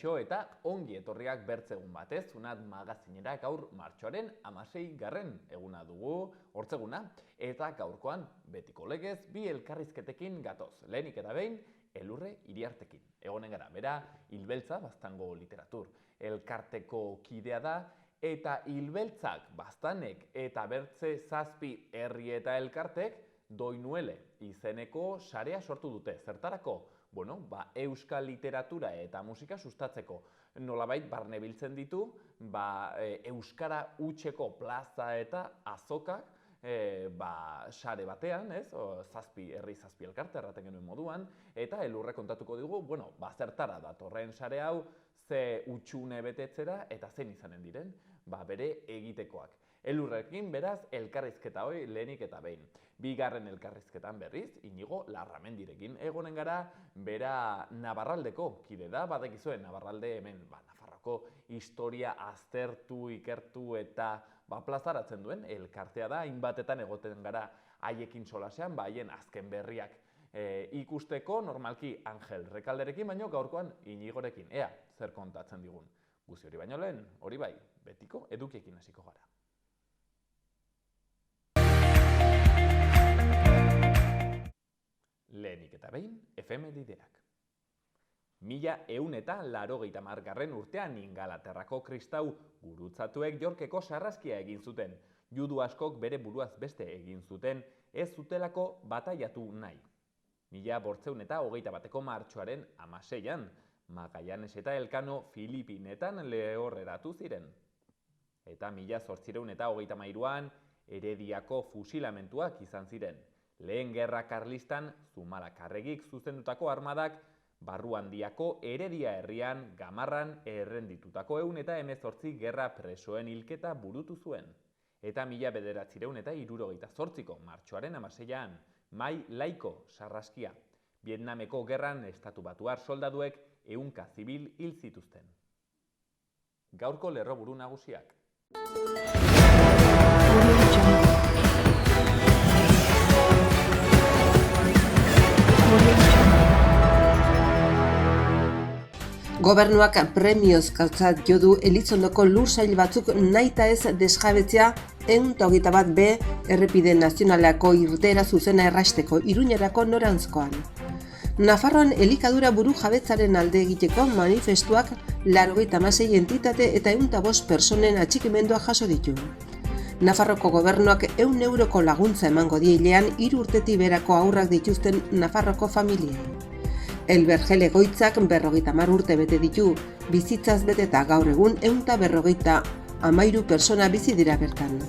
Kaixo eta ongi etorriak bertzegun batez, Unat magazinera gaur martxoaren 16. eguna dugu, hortzeguna, eta gaurkoan betiko legez bi elkarrizketekin gatoz. Lehenik eta behin, Elurre Iriartekin. Egonen gara, bera, Hilbeltza Baztango Literatur elkarteko kidea da, eta Hilbeltzak Baztanek eta Bertze Zazpi herri eta elkartek Doinuele izeneko sarea sortu dute. Zertarako? Euskal literatura eta musika sustatzeko. Nolabait barnebiltzen ditu, euskara hutseko plaza eta azokak sare batean, zazpi herri zazpi elkarte erraten genuen moduan, eta Elurre kontatuko digu, zertara datorren sare hau, ze hutsune betetzera eta zein izanen diren, bere egitekoak. Elurrekin beraz elkarrizketa hori lehenik eta behin. Bigarren elkarrizketan berriz, Inigo Larramendirekin egonen gara, bera Navarraldeko kide da, badekizuen Navarralde hemen, Nafarroko historia aztertu, ikertu eta plazaratzen duen elkartea da, hainbatetan egoten gara haiekin solasean, haien azken berriak ikusteko, normalki Angel Rekalderekin, baino gaurkoan Inigorekin. Ea, zer kontatzen digun. Guzi hori baino lehen, hori bai, betiko edukiekin hasiko gara. Lehenik eta behin, efemerideak. 1180 urtean Ingalaterrako kristau gurutzatuek Yorkeko sarraskia egin zuten. Judu askok bere buruaz beste egin zuten, ez zutelako bataiatu nahi. 1821 martxoaren 16an, Magallanes eta Elkano Filipinetan lehorreratu ziren. Eta 1833an, Herediako fusilamentuak izan ziren. Lehen Gerra Karlistan Zumalakarregik zuzendutako armadak Barruhandiako Heredia herrian Gamarran errenditutako 118 gerra presoen hilketa burutu zuen. Eta 1978ko martxoaren 16an, Mai Laiko sarraskia. Vietnameko gerran estatubatuar soldaduek 100 zibil hil zituzten. Gaurko lerroburu nagusiak. Gobernuak premiozkatzat jo du Elizondoko lursail batzuk nahita ez desjabetzea 121B errepide nazionalako irteera zuzena erraisteko Iruñerako noranzkoan. Nafarroan elikadura buru jabetzaren alde egiteko manifestuak 96 entitate eta 105 personen atxikimendua jaso ditu. Nafarroko gobernuak 100 euroko laguntza emango die hilean 3 urtetik berako haurrak dituzten Nafarroko familiei. Elbergel egoitzak 50 urte bete ditu, bizitzaz beteta gaur egun 153 persona bizi dira bertan.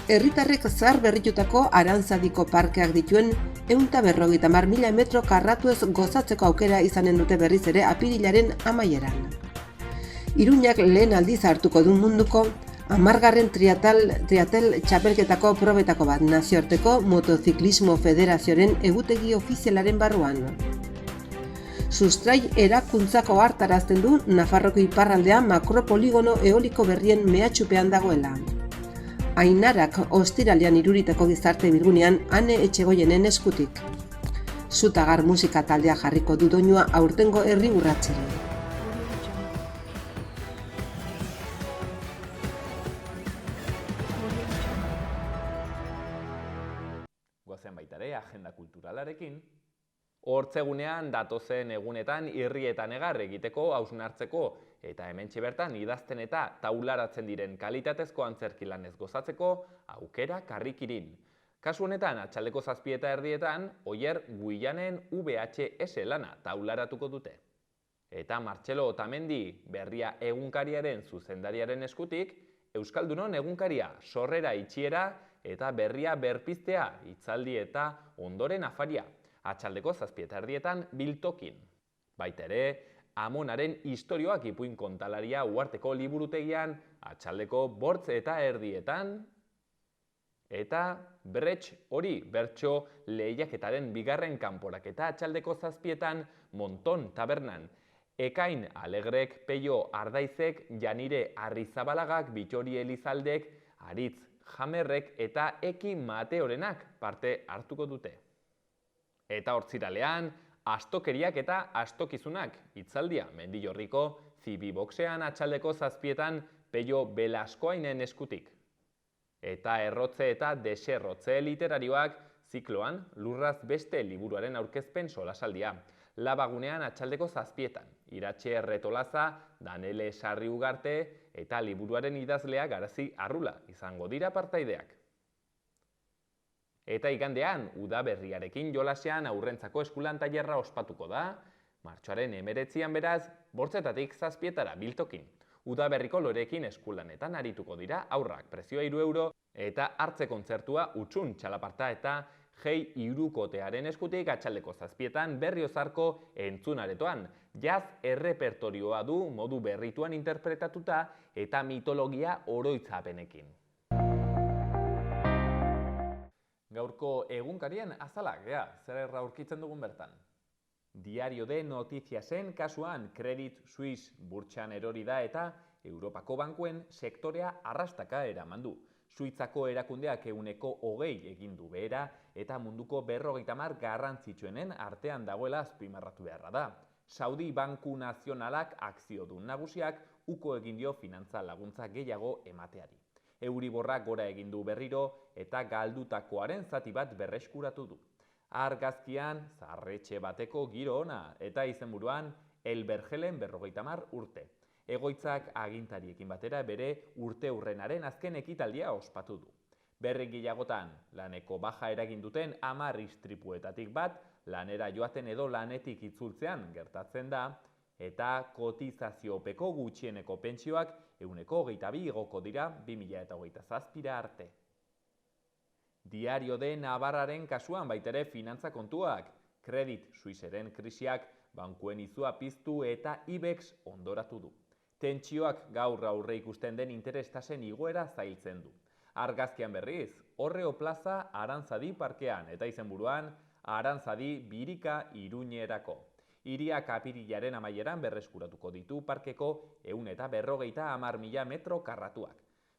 Herritarrek zahar berritutako Arantzadiko parkeak dituen 150.000 metro karratuez gozatzeko aukera izanen dute berriz ere apirilaren amaieran. Iruñak lehen aldiz hartuko du munduko 10. triatel txapelketako probetako bat nazioarteko motoziklismo federazioaren egutegi ofizialaren barruan. Sustrai erakuntzako hartarazten du Nafarroko iparraldea makropoligono eoliko berrien mehatxupean dagoela. Ainarak ostiralean iruritako gizarte bilgunean Ane Etxegoienen eskutik. Zutagar musika taldea jarriko du doinua aurtengo herri urratseri. Goazen baita ere agenda kulturalarekin. Hortzegunean datozen egunetan irrietan egar egiteko, hausnartzeko eta hementxe bertan idazten eta taularatzen diren kalitatezko antzerki lanez gozatzeko aukera karrikirin. Kasu honetan, atxaldeko 7:30 Oier Guillanen VHS lana taularatuko dute. Eta Martxelo Otamendi berria egunkariaren zuzendariaren eskutik, Euskaldunon egunkaria sorrera itxiera eta berria berpiztea hitzaldi eta ondoren afaria. Atxaldeko 7:30 biltokin. Baita ere, Amonaren istorioak ipuin kontalaria Uharteko liburutegian, atxaldeko 8:30 eta Brech hori bertso lehiaketaren bigarren kanporaketa atxaldeko 7:00 Monton tabernan. Ekain Alegrek, Peio Ardaizek, Janire Arrizabalagak, Bitxori Elizaldek, Aritz Jamerrek eta Eki Mateorenak parte hartuko dute. Eta hortziralean, astokeriak eta astokizunak hitzaldia Mendillorriko Zibiboxean atxaldeko 7:00 Peio Belaskoainen eskutik. Eta errotze eta deserrotze literarioak zikloan Lurraz beste liburuaren aurkezpen solasaldia. Labagunean atxaldeko 7:00 Iratxe Erretolaza, Danele Sarri Ugarte eta liburuaren idazlea Garazi Arrula izango dira partaideak. Eta igandean, udaberriarekin jolasean aurrentzako eskulan tailerra ospatuko da, martxoaren 19 beraz, 8:00 7:00 biltokin. Udaberriko loreekin eskulanetan arituko dira aurrak prezioa €3 eta hartze kontzertua Utsun txalaparta eta Jei Hirukotearen eskutik atxaldeko 7:00 Berriozarko entzunaretoan. Jazz errepertorioa du modu berrituan interpretatuta eta mitologia oroitzapenekin. Gaurko egunkarien azalak, zer aurkitzen dugun bertan. Diario de Notiziasen kasuan Credit Suisse burtsan erori da eta Europako bankuen sektorea arrastaka eraman du. Suitzako erakundeak 20% egin du behera eta munduko 50 garrantzitsuenen artean dagoela azpimarratu beharra da. Saudi Banku Nazionalak akziodun nagusiak uko egin dio finantza laguntza gehiago emateari. Euriborrak gora egin du berriro eta galdutakoaren zati bat berreskuratu du. Argazkian, zaharretxe bateko giro ona eta izenburuan Elbergelen 50 urte. Egoitzak agintariekin batera bere urteurrenaren azken ekitaldia ospatu du. Berri gehiagotan, laneko baja eragin duten 10 istripuetatik bat, lanera joaten edo lanetik itzultzean gertatzen da, eta kotizaziopeko gutxieneko pentsioak 22% igoko dira 2027 arte. Diario de Navarraren kasuan baitere finantza kontuak, Credit Suisseren krisiak bankuen izua piztu eta IBEX ondoratu du. Tentsioak gaur aurre ikusten den interes tasen igoera zailtzen du. Argazkian berriz, Orreo Plaza Arantzadi parkean eta izenburuan Arantzadi Birika Iruñerako. Hiriak apirilaren amaieran berreskuratuko ditu parkeko 150.000 metro karratuak.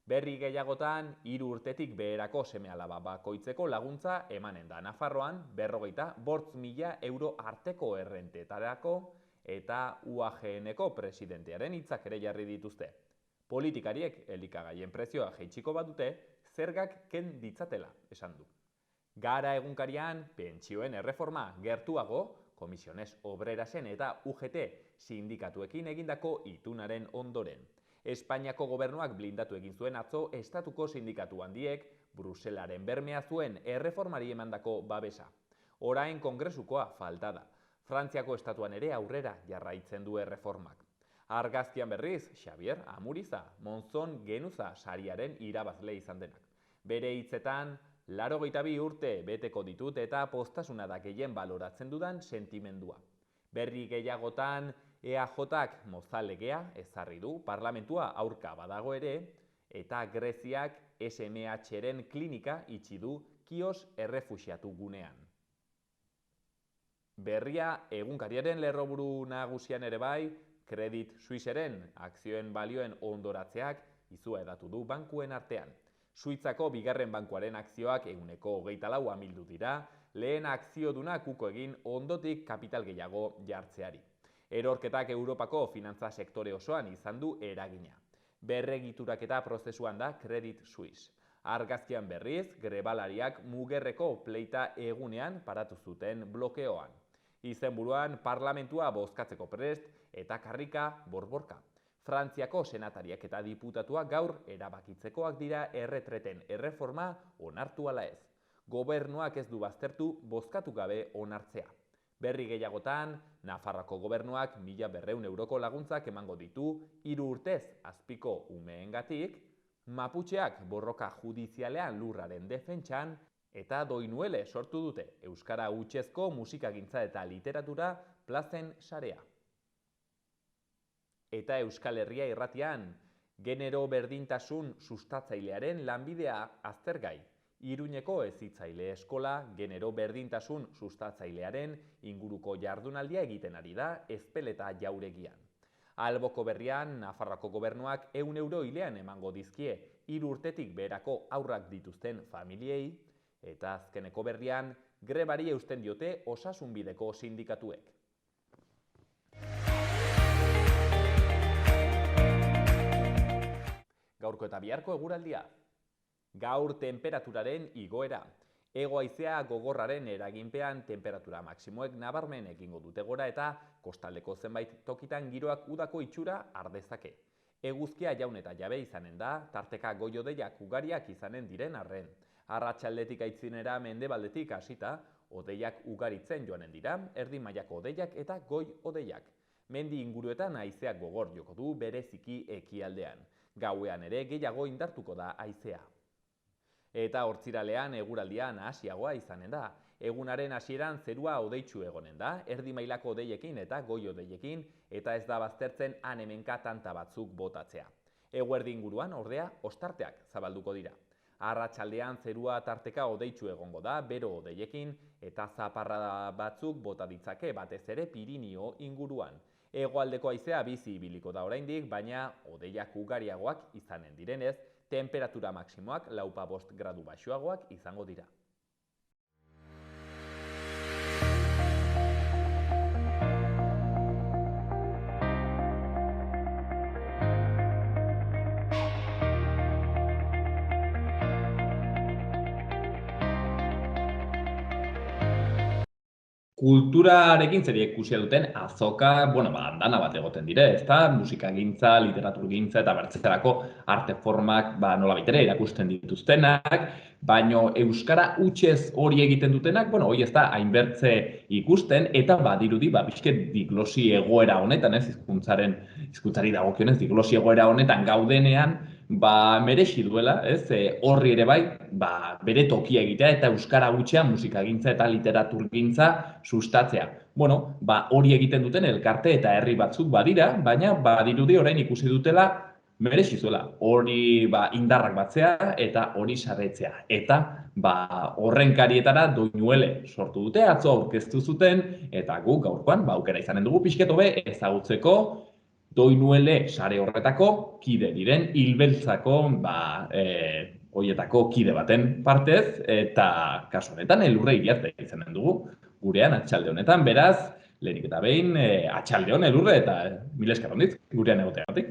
Berri gehiagotan, 3 urtetik beherako seme-alaba bakoitzeko laguntza emanen da Nafarroan 45.000 euro arteko errentetarako eta UAGNeko presidentearen hitzak ere jarri dituzte. Politikariek elikagaien prezioa jaitsiko badute, zergak ken ditzatela, esan du. Gara egunkarian, pentsioen erreforma gertuago, Komisiones Obrerasen eta UGT sindikatuekin egindako itunaren ondoren. Espainiako gobernuak blindatu egin zuen atzo estatuko sindikatu handiek Bruselaren bermea zuen erreformari emandako babesa. Orain kongresukoa falta da. Frantziako estatuan ere aurrera jarraitzen du erreformak. Argazkian berriz, Xavier Amuriza, Monzon Genuza sariaren irabazle izan denak. Bere hitzetan, 82 urte beteko ditut eta postasuna da gehien baloratzen dudan sentimendua. Berri gehiagotan, EAJak mozalegea ezarri du parlamentua aurka badago ere, eta Greziak SMH-ren klinika itxi du Kios errefuxiatu gunean. Berria egunkariaren lerroburu nagusian ere bai, Credit Suisseren akzioen balioen ondoratzeak izua edatu du bankuen artean. Suitzako bigarren bankuaren akzioak 24% amildu dira, lehen akziodunak uko egin ondotik kapital gehiago jartzeari. Erorketak Europako finantza sektore osoan izan du eragina. Berregituraketa prozesuan da Credit Suisse. Argazkian berriz, grebalariak mugerreko pleita egunean paratu zuten blokeoan. Izenburuan parlamentua bozkatzeko prest eta karrika borborka. Frantziako senatariak eta diputatuak gaur erabakitzekoak dira erretreten erreforma onartu ala ez. Gobernuak ez du baztertu bozkatu gabe onartzea. Berri gehiagotan, Nafarroako gobernuak 1.200 euroko laguntzak emango ditu 3 urtez azpiko umeengatik, Maputxeak borroka judizialean lurraren defentsan eta doinuele sortu dute Euskara hutsezko musikagintza eta literatura plazen sarea. Eta Euskal Herria irratian, genero berdintasun sustatzailearen lanbidea aztergai. Iruñeko hezitzaile eskola genero berdintasun sustatzailearen inguruko jardunaldia egiten ari da Ezpeleta jauregian. Alboko berrian, Nafarroako gobernuak 100 euro hilean emango dizkie 3 urtetik beherako haurrak dituzten familiei, eta azkeneko berrian, grebari eusten diote osasunbideko sindikatuek. Gaurko eta biharko eguraldia. Gaur temperaturaren igoera. Hego haizea gogorraren eraginpean temperatura maksimoek nabarmen egingo dute gora eta kostaldeko zenbait tokitan giroak udako itxura ardezake. Eguzkia jaun eta jabe izanen da, tarteka goi-hodeiak ugariak izanen diren arren. Arratsaldetik aitzinera mendebaldetik hasita, hodeiak ugaritzen joanen dira, erdi mailako hodeiak eta goi-hodeiak. Mendi inguruetan haizeak gogor joko du bereziki ekialdean. Gauean ere gehiago indartuko da haizea. Eta hortziralean eguraldia nahasiagoa izanen da. Egunaren hasieran zerua hodeitsu egonen da, erdi mailako hodeiekin eta goi-hodeiekin, eta ez da baztertzen han-hemenka tanta batzuk botatzea. Eguerdi inguruan ordea ostarteak zabalduko dira. Arratsaldean zerua tarteka hodeitsu egongo da, bero hodeiekin, eta zaparrada batzuk bota ditzake batez ere Pirinio inguruan. Hegoaldeko haizea bizi ibiliko da oraindik, baina hodeiak ugariagoak izanen direnez, temperatura maksimoak 4-5 gradu baxuagoak izango dira. Kulturarekin zer ikusia duten azoka, andana bat egoten dire, ezta? Musikagintza, literaturgintza eta bertzerako arte formak nolabait ere erakusten dituztenak, baino euskara hutsez hori egiten dutenak, hori ez da hainbertze ikusten eta badirudi pixket diglosi egoera honetan, hizkuntzari dagokionez diglosi egoera honetan gaudenean, merexi duela, horri ere bai, bere tokia egitea eta euskara hutsean musikagintza eta literaturgintza sustatzea. Hori egiten duten elkarte eta herri batzuk badira, baina badirudi orain ikusi dutela merexi zuela. Hori indarrak batzea eta hori sarretzea. Eta horren karietara Doinuele sortu dute, atzo aurkeztu zuten, eta guk gaurkoan aukera izanen dugu pixket hobe ezagutzeko Doinuele sare horretako kide diren, Ilbeltzako hoietako kide baten partez, eta kasu honetan Elurre Iriarte izanen dugu gurean atxalde honetan, beraz, lehenik eta behin, atxalde hon Elurre, eta mila esker honditz gurean egoteagatik.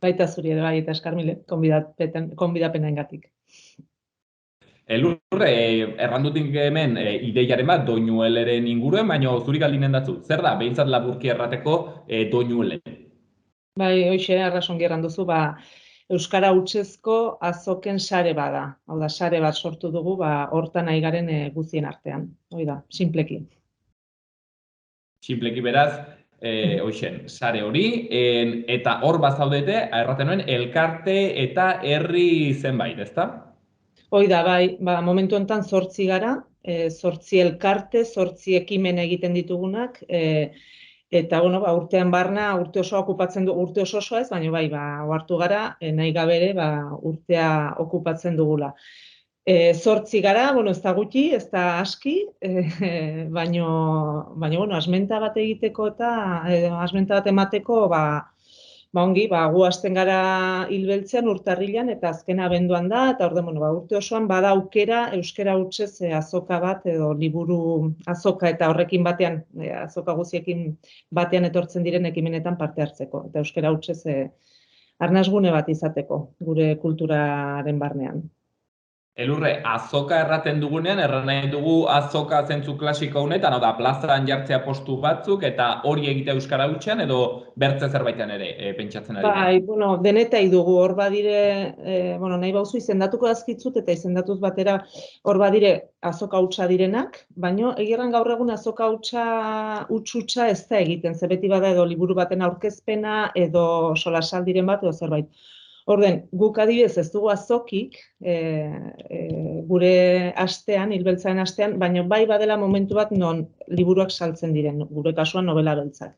Baita zuri ere bai, eta eskar mile, konbidapenaengatik. Elurre, errandutik hemen ideiaren bat Doinueleren inguruen, baina zuri galdinen datzu, zer da, behintzat laburki errateko Doinuele? Bai, hoxe, arrasongi erranduzu, euskara hutsezko azoken sare bada. Hau da, sare bat sortu dugu, hortan nahi garen guztien artean. Hoi da, sinpleki. Sinpleki beraz, hoxen, sare hori, eta hor bazaudete, erraten nuen, elkarte eta herri zenbait, ezta? Hoi da, bai, momentu honetan 8 gara, 8 elkarte, 8 ekimen egiten ditugunak, eta, urtean barna, urte osoa okupatzen du, urte osoa ez, baina bai, ohartu gara, nahi gabere, urtea okupatzen dugula. 8 gara, ez da gutxi, ez da aski, baina, asmenta bat egiteko eta asmenta bat emateko, ongi, gu hasten gara Ilbeltzean urtarrilan eta azkena abenduan da, eta urte osoan bada aukera euskara hutsez azoka bat edo liburu azoka eta horrekin batean, azoka guziekin batean etortzen diren ekimenetan parte hartzeko, eta euskara hutsez arnasgune bat izateko gure kulturaren barnean. Elurre, azoka erraten dugunean, erran nahi dugu azoka zentzu klasiko honetan, hau da, plazan jartzea postu batzuk, eta hori egitea euskara hutsean, edo bertze zerbaitan ere pentsatzen ari? Bai, denetai dugu, hor badire, nahi bauzu izendatuko dazkitzut, eta izendatuz batera hor badire azoka hutsa direnak, baina egirran gaur egun azoka hutsa ez da egiten, ze beti bada edo liburu baten aurkezpena, edo solasaldiren bat, edo zerbait. Orden, guk adibidez ez dugu azokik gure astean, Ilbeltzaren astean, baina bai badela momentu bat non liburuak saltzen diren, gure kasuan novela beltzak.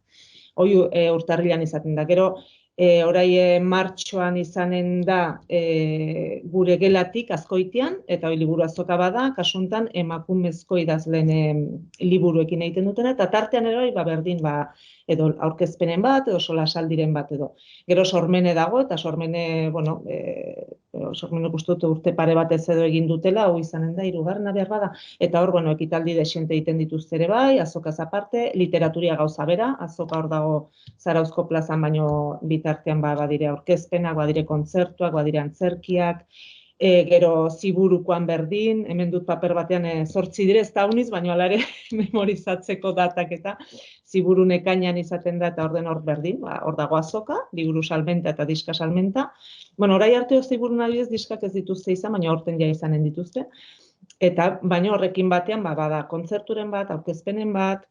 Hoi urtarrilan izaten da. Gero, orai martxoan izanen da gure gelatik Azkoitian, eta hoi liburu azoka bada, kasuntan emakumezko idazleen liburuekin egiten dutena, eta tartean ere berdin edo aurkezpenen bat, edo solasaldiren bat edo. Gero Sormene dago, eta Sormene, Sormene uste dut urte pare batez edo egin dutela, hau izanen da, 3. behar bada, eta hor, ekitaldi desente egiten dituzte ere bai, azokaz aparte, literaturia gauza bera, azoka hor dago Zarauzko plazan baino bitartean badire aurkezpenak, badire kontzertuak, badire antzerkiak, gero ziburukoan berdin, hemen dut paper batean 8 dire, ez da uniz, baina hala ere memorizatzeko datak eta ziburun ekainean izaten da eta orden hor berdin, hor dago azoka, liburu salmenta eta diska salmenta. Bueno, orai arte ziburun adibidez diskak ez dituzte izan, baina horten ja izanen dituzte. Eta baina horrekin batean bada kontzerturen bat, aurkezpenen bat,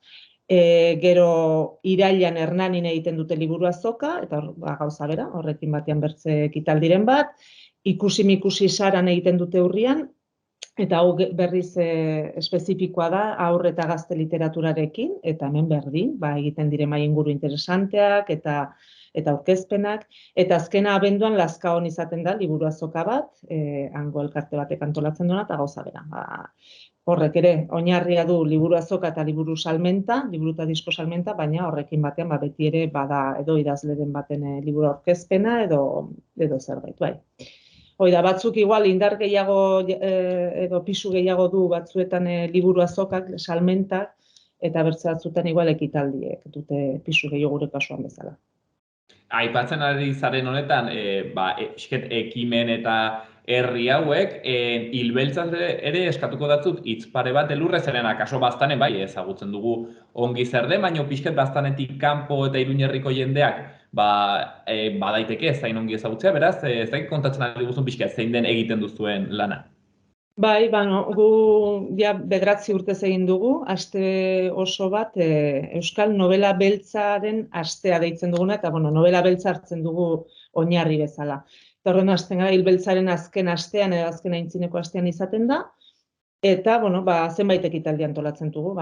gero irailean Hernanin egiten dute liburu azoka, eta gauza bera, horrekin batean bertze ekitaldiren bat, ikusi saran egiten dute urrian, eta hau berriz espezifikoa da haur eta gazte literaturarekin, eta hemen berdin, egiten dire mai inguru interesanteak eta aurkezpenak, eta azkena abenduan Lazkaon izaten da liburu azoka bat, hango elkarte batek antolatzen duena, eta gauza bera. Horrek ere, oinarria du liburu azoka eta liburu salmenta, liburu eta disko salmenta, baina horrekin batean beti ere bada edo idazleren baten liburu aurkezpena edo zerbait, bai. Hoida, batzuk igual indar gehiago edo pisu gehiago du batzuetan liburu azokak, salmentak, eta bertze batzuetan igual ekitaldiek dute pisu gehiago gure kasuan bezala. Aipatzen ari zaren honetan, ekimen eta herri hauek, hilbeltzaz ere eskatuko datzut hitz pare bat elurre zeren akaso baztanen, bai, ezagutzen dugu ongi zer den, baina pixket baztanetik kanpo eta Iruñerriko jendeak badaiteke zain ongi ezagutzea, beraz, ez da kontatzen ari guztun pixket zein den egiten duzuen lana. Bai, gu ja 9 urtez egin dugu, aste oso bat Euskal Nobela Beltzaren astea deitzen duguna, eta Nobela Beltza hartzen dugu oinarri bezala. Eta horren hasten gara, hilbeltzaren azken astean edo azken aintzineko astean izaten da, eta zenbait ekitaldi antolatzen dugu,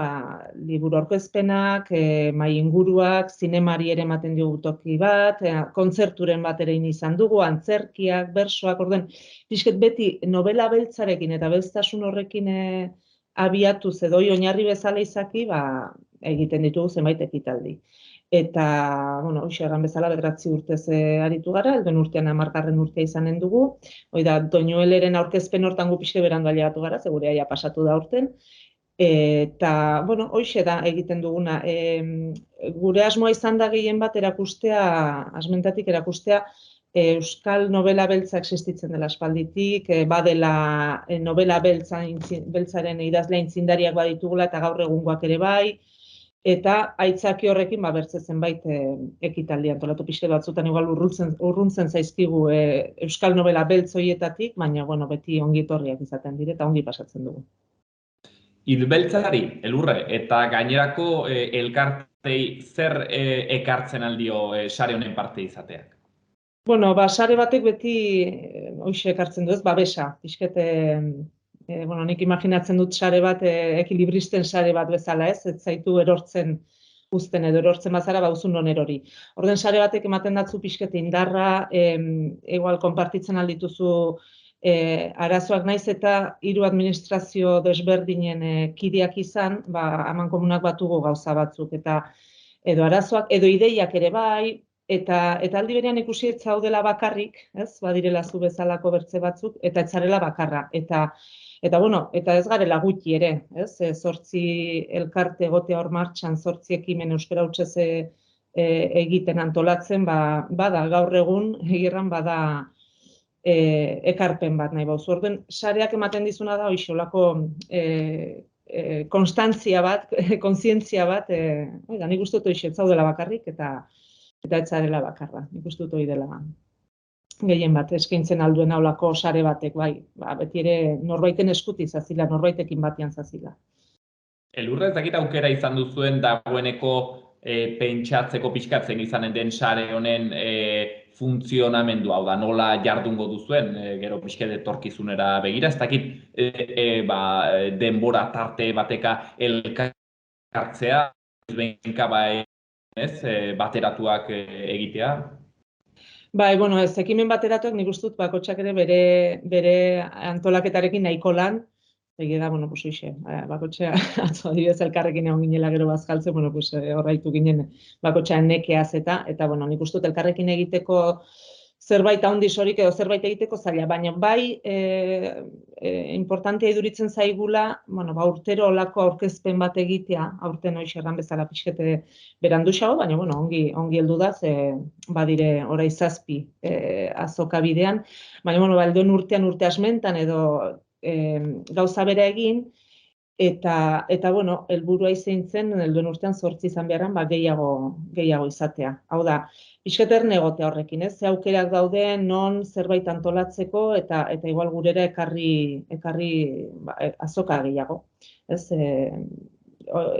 liburu aurkezpenak, mai inguruak, zinemari ere ematen diogu toki bat, kontzerturen bat ere izan dugu, antzerkiak, bersoak, orden, pixket beti nobela beltzarekin eta beltztasun horrekin abiatuz edo oinarri bezala izaki, egiten ditugu zenbait ekitaldi. Eta, hoxe erran bezala 9 urtez aritu gara, elduen urtean 10. urtea izanen dugu. Hoida, Doñueleren aurkezpen hortan gu pixke berandu aliatu gara, segure aia pasatu da urten. Eta, hoxe da egiten duguna. Gure asmoa izan da gehien bat erakustea, asmentatik erakustea, Euskal Nobela Beltza existitzen dela aspalditik, badela Nobela Beltzaren idazle aintzindariak baditugula eta gaur egungoak ere bai, eta aitzaki horrekin bertze zenbait ekitaldi antolatu pixke batzutan igual urruntzen zaizkigu Euskal Nobela Beltz horietatik, baina beti ongi etorriak izaten dire eta ongi pasatzen dugu. Hilbeltzari, elurre, eta gainerako elkartei zer ekartzen aldio sare honen parte izateak? Sare batek beti hoxe ekartzen du, ez, babesa, pixkete nik imaginatzen dut sare bat, ekilibristen sare bat bezala, ez zaitu erortzen uzten edo erortzen bazara, uzun non erori. Orden sare batek ematen datzu pixkete indarra, igual konpartitzen aldituzu arazoak naiz eta 3 administrazio desberdinen kideak izan, amankomunak batugu gauza batzuk, eta edo arazoak, edo ideiak ere bai, eta aldi berean ikusi ez zaudela bakarrik, ez, badirela zu bezalako bertze batzuk, eta ez zarela bakarra, eta ez garela gutxi ere, ez? 8 elkarte egotea hor martxan, 8 ekimen euskara hutsez egiten antolatzen, bada gaur egun, egirran bada ekarpen bat nahi bauzu. Orden, sareak ematen dizuna da, hoxolako konstantzia bat, kontzientzia bat, nik uste dut hoxe ez zaudela bakarrik, eta ez zarela bakarra, nik uste dut hori dela. Gehien bat, eskaintzen alduen aulako sare batek, beti ere norbaiten eskuti zazila, norbaitekin batean zazila. Elurre, ez dakit aukera izan duzuen dagoeneko pentsatzeko pixkatzen izanen den sare honen funtzionamendu, hau da, nola jardungo duzuen, gero pixket etorkizunera begira, ez dakit denbora tarte bateka elkartzea, benka bateratuak egitea? Ez, ekimen bateratuak nik uste dut bakotxak ere bere antolaketarekin nahiko lan, egia da, bakotxea atzo adibidez elkarrekin egon ginela gero bazkaltzen, horraitu ginen bakotxean nekeaz eta nik uste dut elkarrekin egiteko zerbait handisorik edo zerbait egiteko zaila, baina bai importantea iduritzen zaigula, bueno, ba, urtero olako aurkezpen bat egitea, aurten hoxe erran bezala pixkete beranduxago, baina bueno, ongi heldu da, ze badire orai 7 azoka bidean, baina bueno, helduen urtean urte asmentan edo gauza bera egin, eta bueno, helburua izan zen, helduen urtean 8 izan beharran, ba, gehiago izatea. Hau da, pixketer negotea horrekin, ez? Ze aukerak dauden non zerbait antolatzeko eta igual gurera ekarri azoka gehiago. Ez?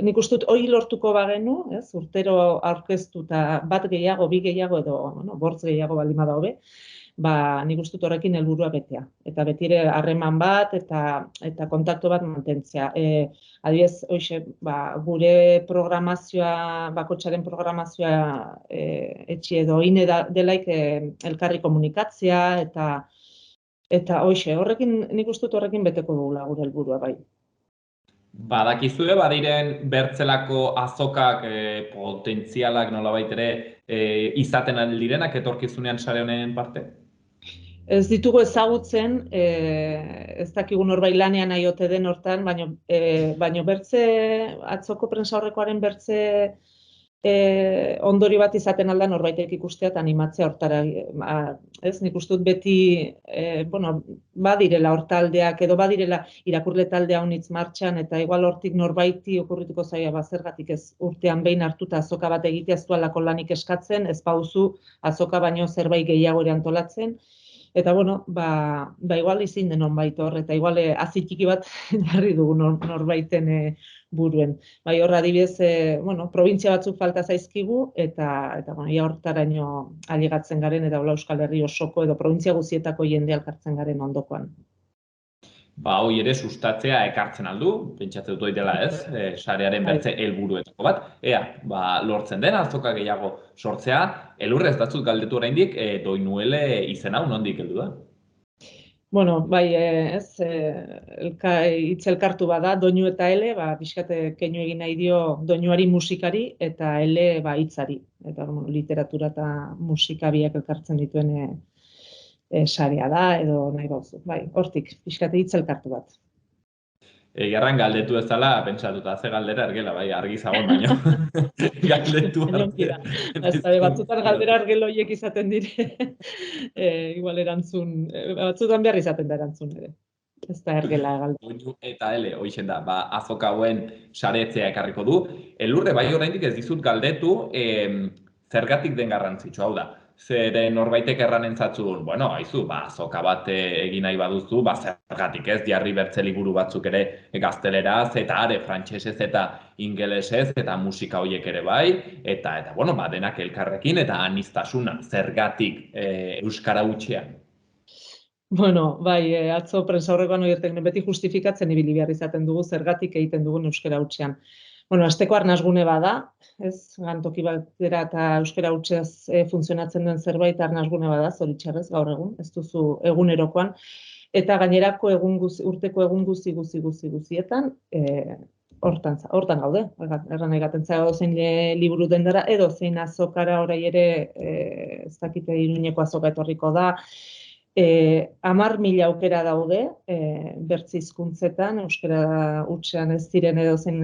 Nik uste dut hori lortuko bagenu, ez? Urtero aurkeztu eta bat gehiago, bi gehiago edo, bueno, 5 gehiago baldin bada hobe, ba, nik uste dut horrekin helburua betea. Eta betire harreman bat eta kontaktu bat mantentzea. Adibidez, hoxe, ba, gure programazioa, bakotsaren programazioa etxi edo ine delaik elkarri komunikatzea eta hoxe, nik uste dut horrekin beteko dugula gure helburua bai. Badakizue, badiren bertzelako azokak potentzialak nolabait ere izaten aldirenak etorkizunean sare honen parte? Ez ditugu ezagutzen, ez dakigu norbait lanean nahi ote den hortan, baino bertze, atzoko prensa horrekoaren bertze ondori bat izaten alda norbaitek ikustea eta animatzea hortara. Ez, nik uste dut beti, bueno, badirela hortaldeak edo badirela irakurle taldea honitz martxan eta igual hortik norbaiti okurrituko zaia zergatik ez urtean behin hartuta azoka bat egitea ez dualako lanik eskatzen, ez pauzu azoka baino zerbait gehiago ere antolatzen. Eta, bueno, ba igual izin denon baita hor, eta igual azitiki bat jarri dugu norbaiten buruen. Bai, hor adibidez, bueno, provintzia batzuk falta zaizkigu, eta bueno, ia hortaraino ailegatzen garen, eta hola Euskal Herri osoko, edo provintzia guztietako jende elkartzen garen ondokoan. Ba, hoi ere sustatzea ekartzen aldu, pentsatzen dut dela ez, sarearen bertze helburuetako bat. Ea, ba, lortzen den azoka gehiago sortzea, elurrez datzut galdetu oraindik, Doinuele izen hau nondik heldu da? Bueno, bai, ez, hitz elkartu bada, doinu eta ele, ba, pixkate keinu egin nahi dio doinuari musikari eta ele ba, hitzari. Eta literatura eta musika biak elkartzen dituen sarea da, edo nahi bauzu. Bai, hortik, pixkate hitz elkartu bat. Egarran galdetu ez dela, pentsatuta, ze galdera argela, bai, argi zagon baino. Galdetu arte. Batzutan galdera argel horiek izaten dire, igual erantzun, batzutan behar izaten da erantzun ere. Ez da ergela galdera. Doinu eta ele, hoixen da, ba, azoka hauen saretzea ekarriko du. Elurre, bai oraindik ez dizut galdetu, zergatik den garrantzitsua, hau da. Zeren norbaitek erranen zatzun, bueno, haizu, ba, azoka bat egin nahi baduzu, ba, zergatik ez, jarri bertze liburu batzuk ere gazteleraz, eta are, frantsesez eta ingelesez, eta musika horiek ere bai, eta bueno, ba, denak elkarrekin, eta aniztasuna, zergatik euskara hutsean. Bueno, bai, atzo prensa horrekoan oiertek beti justifikatzen ibili behar izaten dugu, zergatik egiten dugun euskara hutsean. Bueno, asteko arnasgune bada, ez, gantoki batera eta euskara hutsez funtzionatzen duen zerbait arnasgune bada, zoritxarrez, gaur egun, ez duzu egunerokoan, eta gainerako urteko egun guztietan, hortan gaude, erran egaten zago zein liburu dendara, edo zein azokara orai ere, ez dakite Iruñeko azoka etorriko da, 10.000 aukera daude, bertze hizkuntzetan, euskara hutsean ez diren edo zen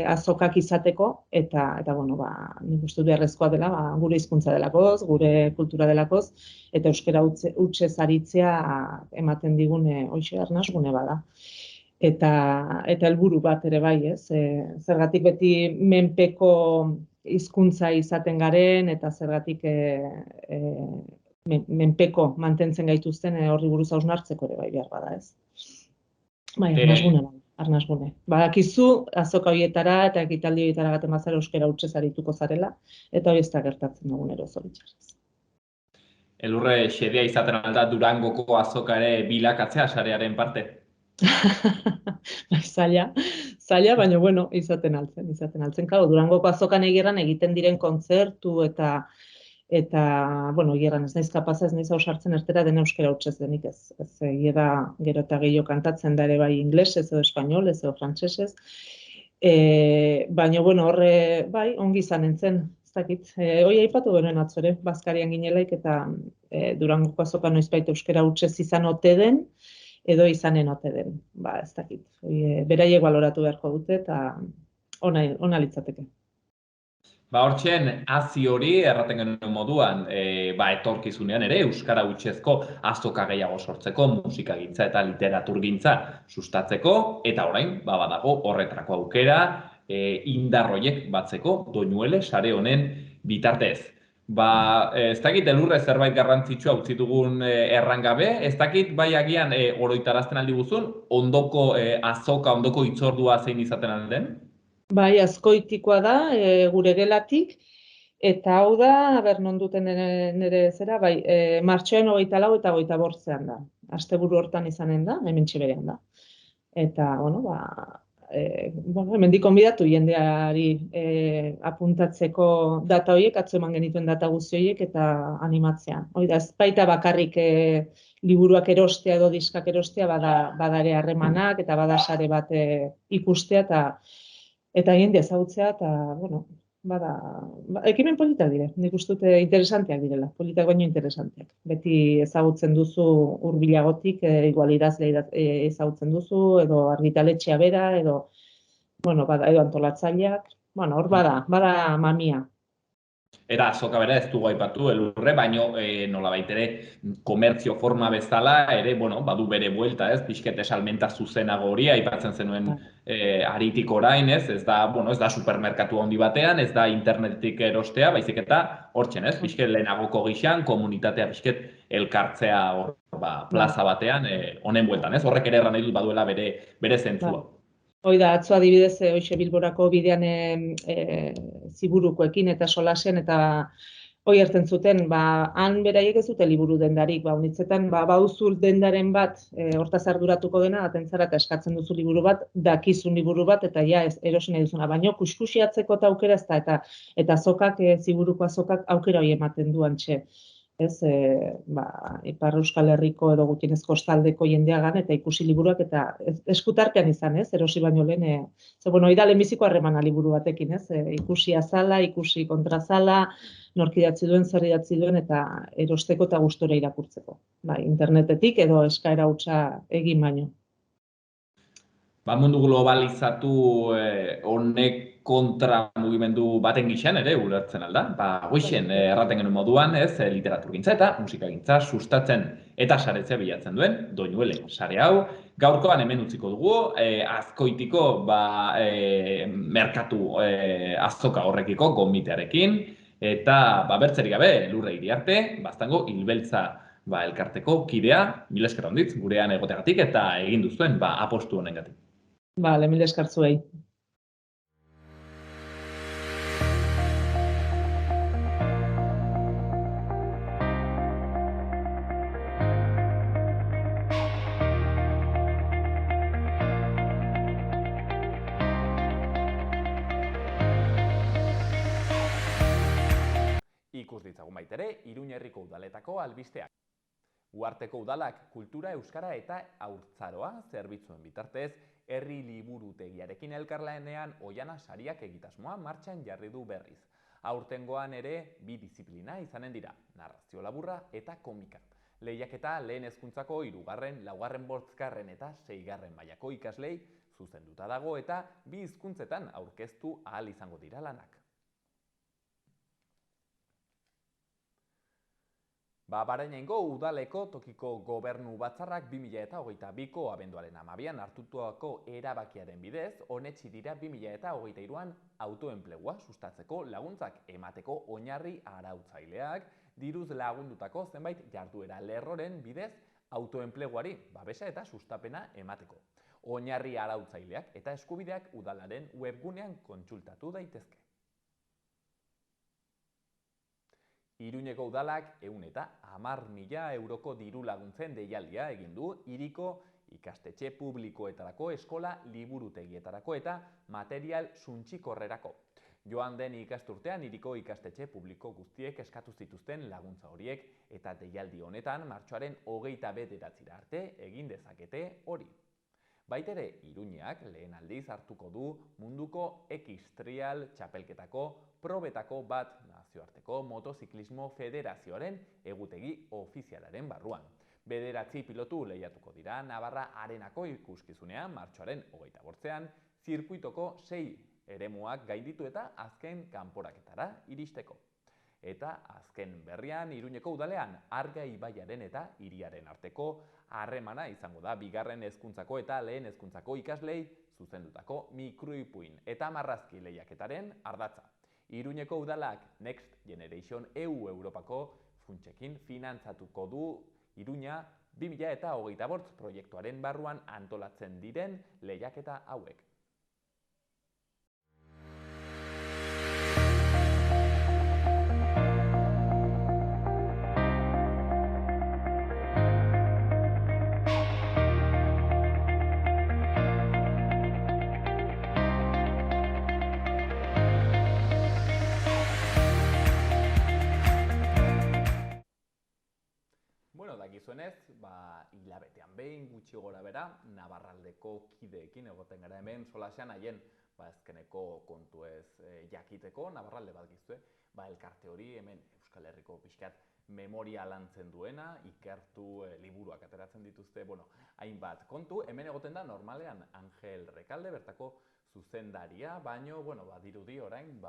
azokak izateko, eta bueno, ba, nik uste beharrezkoa dela, ba, gure hizkuntza delakoz, gure kultura delakoz, eta euskara hutsez aritzea ematen digun hoxe arnasgune bada. Eta helburu bat ere bai, ez? Zergatik beti menpeko hizkuntza izaten garen, eta zergatik menpeko mantentzen gaituzten horri buruz hausnartzeko ere bai behar bada, ez? Bai, arnasgune. Badakizu azoka horietara eta ekitaldi horietara gaten bazara euskara hutsez arituko zarela, eta hori ez da gertatzen egunero zoritxarrez. Elurre, xedea izaten alda Durangoko azoka ere bilakatzea sarearen parte? Zaila, baina bueno, izaten altzen. Claro, Durangoko azokan egirran egiten diren kontzertu eta bueno, egeran ez naiz kapaz, ez naiz ausartzen ertera den euskara hutsez denik ez. Egera gero eta gehiago kantatzen da ere bai inglesez edo espainolez edo frantsesez. Baina, bueno, horre, bai, ongi izan entzen. ez dakit. Hoi aipatu genuen atzo ere, Bazkarian ginelaik eta Durangoko azoka noizbait euskara hutsez izan ote den, edo izanen ote den. Ez dakit. Beraiek baloratu beharko dute eta ona litzateke. Hortxen, hazi hori erraten genuen moduan, etorkizunean ere, euskara hutsezko azoka gehiago sortzeko, musikagintza eta literaturgintza sustatzeko, eta orain, badago horretarako aukera, indarroiek batzeko doinuele sare honen bitartez. Ez dakit elurre zerbait garrantzitsua utzi dugun errangabe, ez dakit bai agian oroitarazten aldi guzun, ondoko azoka, ondoko hitzordua zein izaten alden? Bai, azkoitikoa da, gure gelatik, eta hau da, non duten nire zera, martxoen 24 eta 25 da. Asteburu hortan izanen da, hemen txiberean da. Eta, hemendik konbidatu jendeari apuntatzeko data horiek, atzo eman genituen data guzti horiek eta animatzea. Ez baita bakarrik liburuak erostea edo diskak erostea, bada ere harremanak eta bada sare bat ikustea eta jende ezagutzea eta, ekimen politak dire, nik uste dute interesanteak direla, politak baino interesanteak. Beti ezagutzen duzu hurbilagotik, igual idazle ezagutzen duzu, edo argitaletxea bera, edo antolatzaileak, hor bada mamia. Eta azoka bera ez dugu aipatu elurre, baino nolabait ere komertzio forma bezala ere, badu bere buelta, ez, pixkete salmenta zuzenago hori, aipatzen zenuen aritik orain, ez da supermerkatu handi batean, ez da internetik erostea, baizik eta hortzen, ez, pixket lehenagoko gixan, komunitatea pixket elkartzea plaza batean, honen bueltan, ez, horrek ere erran nahi dut baduela bere zentzua. Hoi da, atzo adibidez, hoxe Bilborako bidean ziburukoekin eta solasen, eta hoi hartzen zuten, han beraiek ez dute liburu dendarik, honitzetan, bauzul dendaren bat, hortaz arduratuko dena, atentzara eta eskatzen duzu liburu bat, dakizun liburu bat, eta ja, erosin nahi duzuna, baino, kuskusiatzeko eta aukera ez da, eta azokak, ziburuko azokak aukera hoi ematen duan txe. Ipar Euskal Herriko edo gutienez kostaldeko jendeagan eta ikusi liburuak eta eskutartean izan, erosi baino lehen. Hori da lehenbiziko harremana liburu batekin, ikusi azala, ikusi kontrazala, nork idatzi duen, zer idatzi duen eta erosteko eta gustora irakurtzeko. Internetetik edo eskaera hutsa egin baino. Mundu globalizatu honek kontra mugimendu baten gixan ere ulertzen alda. Goixen erraten genuen moduan, literaturgintza eta musikagintza sustatzen eta saretzea bilatzen duen doinuele sare hau. Gaurkoan hemen utziko dugu, azkoitiko merkatu azoka horrekiko gomitearekin, eta bertzerik gabe Elurre Iriarte, Baztango Hilbeltza elkarteko kidea, mila esker handitz gurean egoteagatik eta egin duzuen apostu honengatik. Mila esker zuei. Ikus ditzagun baitere, Iruñerriko udaletako albisteak. Uharteko udalak kultura, euskara eta haurtzaroa zerbitzuen bitartez, herri liburutegiarekin elkarlanean oiana sariak egitasmoa martxan jarri du berriz. Aurtengoan ere bi diziplina izanen dira, narrazio laburra eta komika. Lehiaketa lehen hezkuntzako 3., 4., 5. eta 6. mailako ikaslei zuzenduta dago eta bi hizkuntzetan aurkeztu ahal izango dira lanak. Barainaingo udaleko tokiko gobernu batzarrak 2022ko abenduaren 12an hartutako erabakiaren bidez, onetsi dira 2023an autoenplegua sustatzeko laguntzak emateko oinarri arautzaileak, diruz lagundutako zenbait jarduera lerroren bidez autoenpleguari babesa eta sustapena emateko. Oinarri arautzaileak eta eskubideak udalaren webgunean kontsultatu daitezke. Iruñeko udalak 110.000 euroko diru laguntzen deialdia egin du hiriko ikastetxe publikoetarako, eskola liburutegietarako eta material suntsikorrerako. Joan den ikasturtean hiriko ikastetxe publiko guztiek eskatu zituzten laguntza horiek eta deialdi honetan martxoaren 29 arte egin dezakete hori. Baitere Iruñeak lehen aldiz hartuko du munduko X-Trial txapelketako probetako bat nazioarteko motoziklismo federazioaren egutegi ofizialaren barruan. 9 pilotu lehiatuko dira Navarra Arenako ikuskizunean martxoaren 28an, zirkuitoko 6 eremuak gainditu eta azken kanporaketara iristeko. Eta azken berrian Iruñeko udalean Arga ibaiaren eta hiriaren arteko harremana izango da bigarren hezkuntzako eta lehen hezkuntzako ikaslei zuzendutako mikroipuin eta marrazki lehiaketaren ardatza. Iruñeko udalak Next Generation EU Europako funtsekin finantzatuko du Iruña 2025 proiektuaren barruan antolatzen diren lehiaketa hauek. Dakizuenez, hilabetean behin gutxi gora bera, Navarraldeko kideekin egoten gara hemen solasean haien azkeneko kontuez jakiteko, Navarralde bat gizue, elkarte hori hemen Euskal Herriko pixkat memoria lantzen duena, ikertu liburuak ateratzen dituzte, hainbat kontu, hemen egoten da normalean Angel Rekalde, bertako zuzendaria, baino, dirudi orain,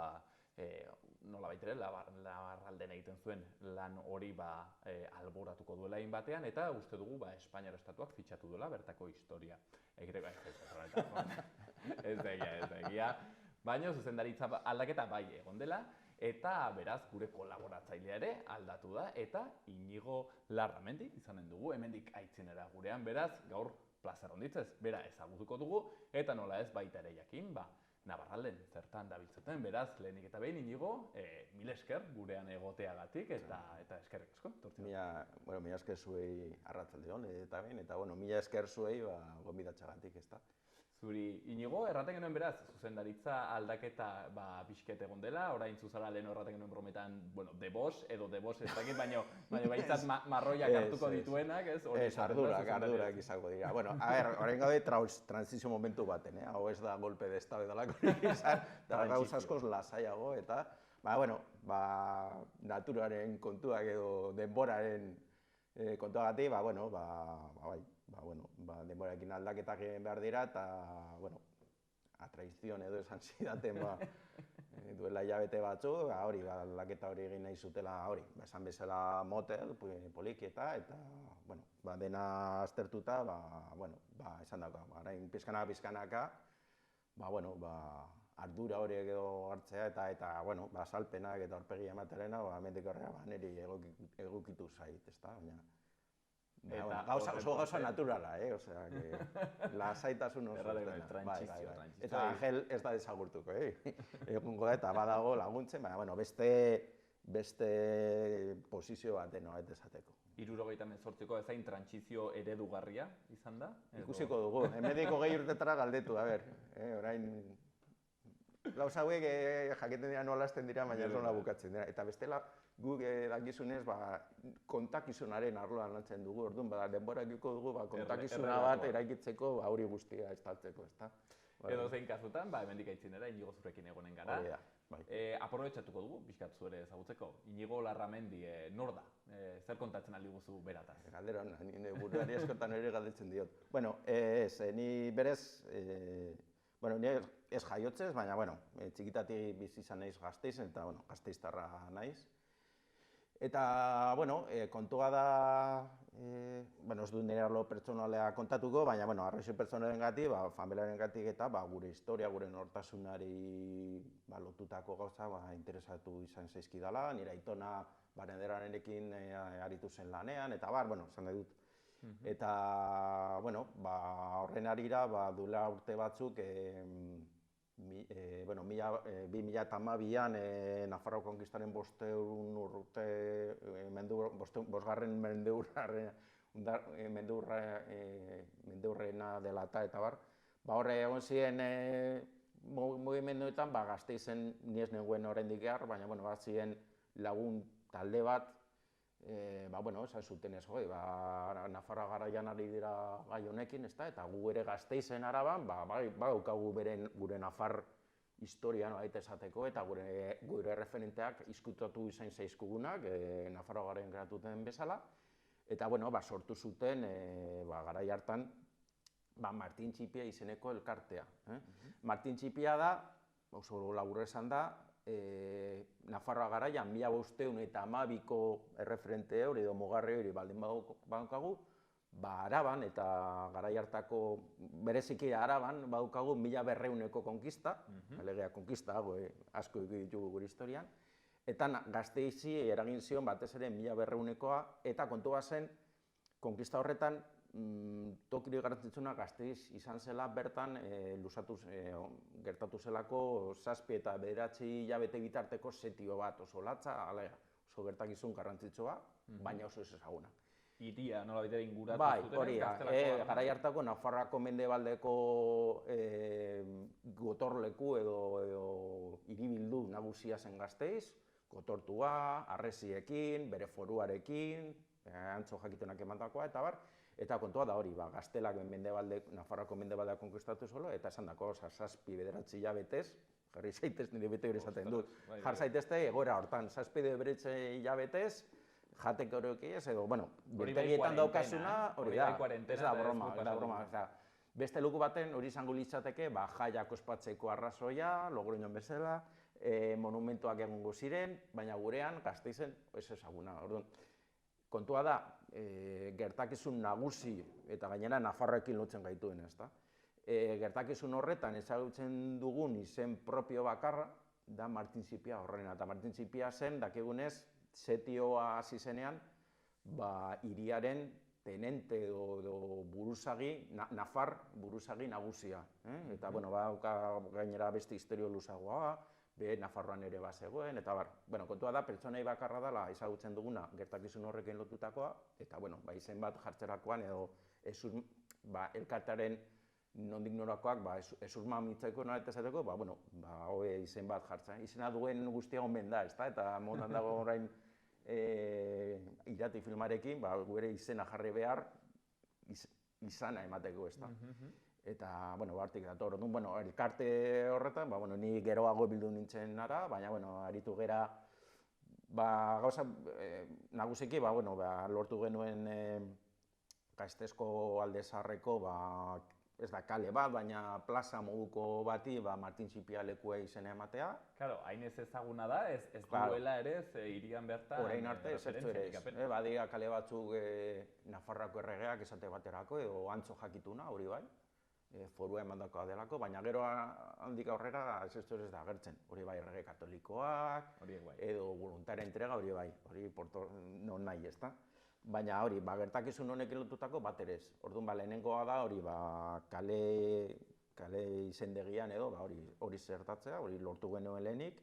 nola baitere, Navarralden egiten zuen lan hori alboratuko duela batean, eta uste dugu Espainiar Estatuak fitxatu duela bertako historia. Ez egia, baina zuzendaritza aldaketa bai egon dela, eta beraz gure kolaboratzailea ere aldatu da, eta Inigo Larramendi izanen dugu, hemendik aitzinera gurean, beraz gaur plazer onditzez, bera ezagutuko dugu, eta nola ez baita ere jakin, Navarralden zertan dabiltzaten, beraz, lehenik eta behin Inigo, mil esker gurean egoteagatik, eta eskerrik asko. Mila esker zuei arratsaldeon, eta mila esker zuei gonbidatzeagatik, ezta. Zuri, Inigo, erraten genuen beraz, zuzendaritza aldaketa pixket egon dela, orain zuzara lehen erraten genuen brometan, de Bosch edo de Bosch ez dakit, baina baitzat marroiak hartuko dituenak, ez? Ardurak izango dira. Orain gaude transizio momentu baten, hau ez da golpe de estado edalako izan, da gauz askoz lasaiago, eta, naturaren kontuak edo denboraren kontuagatik, denborarekin aldaketak egin behar dira, eta, atraizion edo esan zidaten, duela hilabete batzu, hori, aldaketa hori egin nahi zutela, hori, esan bezala motel, polikieta, eta, dena aztertuta, esan dauka, orain pizkanaka, ardura horiek edo hartzea, eta, salpenak eta aurpegia ematerena, hemendik horrela, niri egokitu zait, ezta, baina, oso gauza naturala, osea, lasaitasun oso dena. Eta Angel ez da desagurtuko, egungo da eta badago laguntzen, baina, beste posizio baten noet esateko. 78ko ezain trantsizio eredugarria izan da? Ikusiko dugu, hemendik 20 urtetara galdetu, orain, gauza hauek jaketen dira nola hasten dira, baina ez nola bukatzen dira. Eta bestela, guk dakizunez, kontakizunaren arloan lantzen dugu, orduan, denborakiko dugu, kontakizuna bat eraikitzeko, hori guztia estaltzeko, ezta? Edo zein kasutan, hemendik aitzinera, Inigo zurekin egonen gara. Aprobetxatuko dugu, pixkat zu ere ezagutzeko. Inigo Larramendi, nor da? Zer kontatzen aldi guzu berataz? Galderon, nire buruari askotan ere galdetzen diot. Ni berez, ni ez jaiotzez, baina, txikitatik bizi izan naiz Gasteizen, eta, gasteiztarra naiz. Eta, kontua da, ez dut nire arlo pertsonalea kontatuko, baina, arrazoi pertsonalengatik, familiarengatik eta gure historia, gure nortasunari lotutako gauza interesatu izan zaizkidala, nire aitona Nederaranekin aritu zen lanean, eta esan nahi dut. Eta, horren arira, duela urte batzuk, 2012an Nafarroa konkistaren bosgarren mendeurrena dela eta horre egon ziren mugimenduetan Gasteizen ni ez nengoen oraindik behar, baina bat ziren lagun talde bat esan zuten ez, Nafarroa garaian ari dira gai honekin, eta gu ere Gasteizen Araban, badaukagu gure Nafar historia nolait esateko, eta gure referenteak izkutatu izan zaizkugunak, Nafarroa garaian geratuten bezala, eta sortu zuten garai hartan Martin Txipia izeneko elkartea. Martin Txipia da, oso labur esan da, Nafarroa garaian 1512ko erreferente hori edo mugarri hori baldin badaukagu, Araban eta garai hartako bereziki Araban badaukagu 1200ko konkista, legea konkista asko ditugu gure historian, eta Gasteizi eragin zion batez ere 1200koa, eta kontua zen konkista horretan tokirik garrantzitsuna Gasteiz izan zela bertan gertatu zelako 7 eta 9 hilabete bitarteko setio bat oso latza, oso gertakizun garrantzitsua, baina oso ez ezaguna. Hiria nolabait ere inguratu Bai, zuten. hori da, garai hartako Nafarroako mendebaldeko gotorleku edo hiribildu nagusia zen Gasteiz, gotortua, harresiekin, bere foruarekin, antzo jakitunak emandakoa, eta bar, eta kontua da hori, Gaztelak Nafarroako mendebaldea konkistatu zolo, eta esan dako, 7-9 hilabetez, jarri zaitez, nire bete hori esaten dut, jar zaitezte egoera hortan, 7-9 hilabetez, jateko horiek ez, edo, bertegietan daukazuna, hori da, ez da broma, beste luku baten hori izango litzateke, jaiak ospatzeko arrazoia, Logroñon bezala, monumentuak egongo ziren, baina gurean Gasteizen ez ezaguna. Kontua da, gertakizun nagusi, eta gainera Nafarroekin lotzen gaituen, ezta? Gertakizun horretan ezagutzen dugun izen propio bakarra, da Martin Txipia horrena, eta Martin Txipia zen, dakigunez, setioa hasi zenean, hiriaren tenente edo buruzagi, Nafar buruzagi nagusia. Eta, gainera beste historio luzagoa, Nafarroan ere bazegoen, eta kontua da, pertsonai bakarra dela ezagutzen duguna gertakizun horrekin lotutakoa, eta, izen bat jartzerakoan edo elkartearen nondik norakoak ezurma mitzeko nola eta esateko, izen bat jartzen. Izena duen guztia omen da, eta modan dago orain irati filmarekin, gure izena jarri behar izana emateko, ez da. Eta, hartik dator, elkarte horretan, ni geroago bildu nintzen nara, baina, aritu gera, gauza nagusiki, lortu genuen Gasteizko Alde Zaharreko, ez da kale bat, baina plaza moduko bati Martin Txipia lekua izena ematea. Claro, hain ez ezaguna da, ez duela ere, hirian bertan... Orain arte, zertzu ere ez. Badira kale batzuk Nafarroako erregeak esate baterako, edo antzo jakituna, hori bai, forua emandakoa delako, baina gero handik aurrera ez da agertzen. Hori bai, errege katolikoak, edo voluntari entrega, hori bai, hori non nahi ez da. Baina hori, gertakizun honekin lotutako bat ere ez. Orduan, lehenengoa da hori, kale izendegian edo, hori zertatzea, hori lortu genuen lehenik.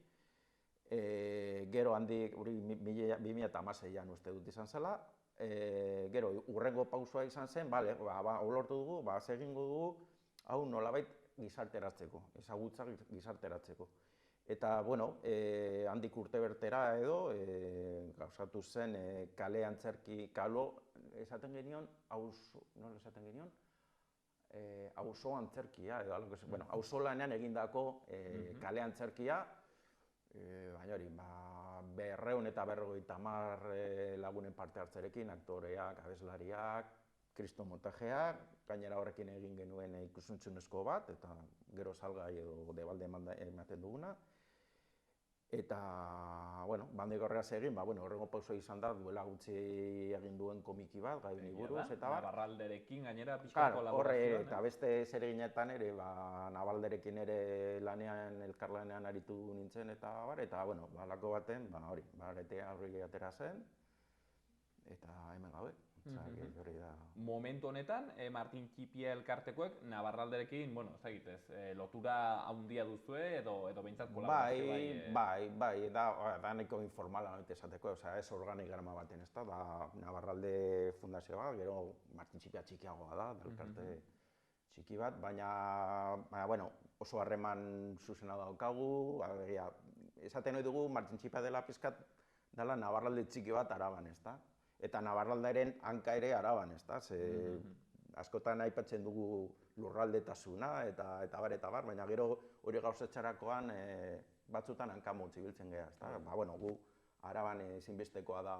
Gero handik, hori 2016an uste dut izan zela. Gero, urrengo pausua izan zen, hau lortu dugu, egingo dugu, hau nolabait gizarteratzeko, ezagutzak gizarteratzeko. Eta, handik urte bertera edo, gauzatu zen kale antzerki, esaten genion, nola esaten genion? Auzo antzerkia, edo, auzolanean egindako kale antzerkia, baina hori, 250 lagunen parte hartzerekin, aktoreak, abeslariak, Kristo montajeak, gainera horrekin egin genuen ikusuntzunezko bat, eta gero salgai edo debalde ematen duguna. Eta, bandik horregaz egin, horrengo pausua izan da, duela gutxi egin duen komiki bat, gai honi buruz, eta bar. Nabarralderekin gainera pixka kolaborazioan. Horre, eta beste zereginetan ere, Nabalderekin ere elkarlanean aritu nintzen, eta bar, eta, lako baten, hori, baretea horri atera zen, eta hemen gaude. Momentu honetan, Martin Txipia elkartekoek Nabarralderekin, ezagitez, lotura handia duzue edo behintzat kolaborazio bai? Bai, da nahiko informala esateko, ez organigrama baten, ez da, Nabarralde fundazioa, gero Martin Txipia txikiagoa da, elkarte txiki bat, baina, oso harreman zuzena daukagu, esaten hori dugu Martin Txipia dela pizkat dela Nabarralde txiki bat Araban, ezta? Eta Nabarralderen hanka ere Araban, ezta? Ze askotan aipatzen dugu lurraldetasuna eta bar, baina gero hori gauzatzerakoan batzutan hankamotz ibiltzen geha, ezta? Ba, bueno, gu Araban ezinbestekoa da,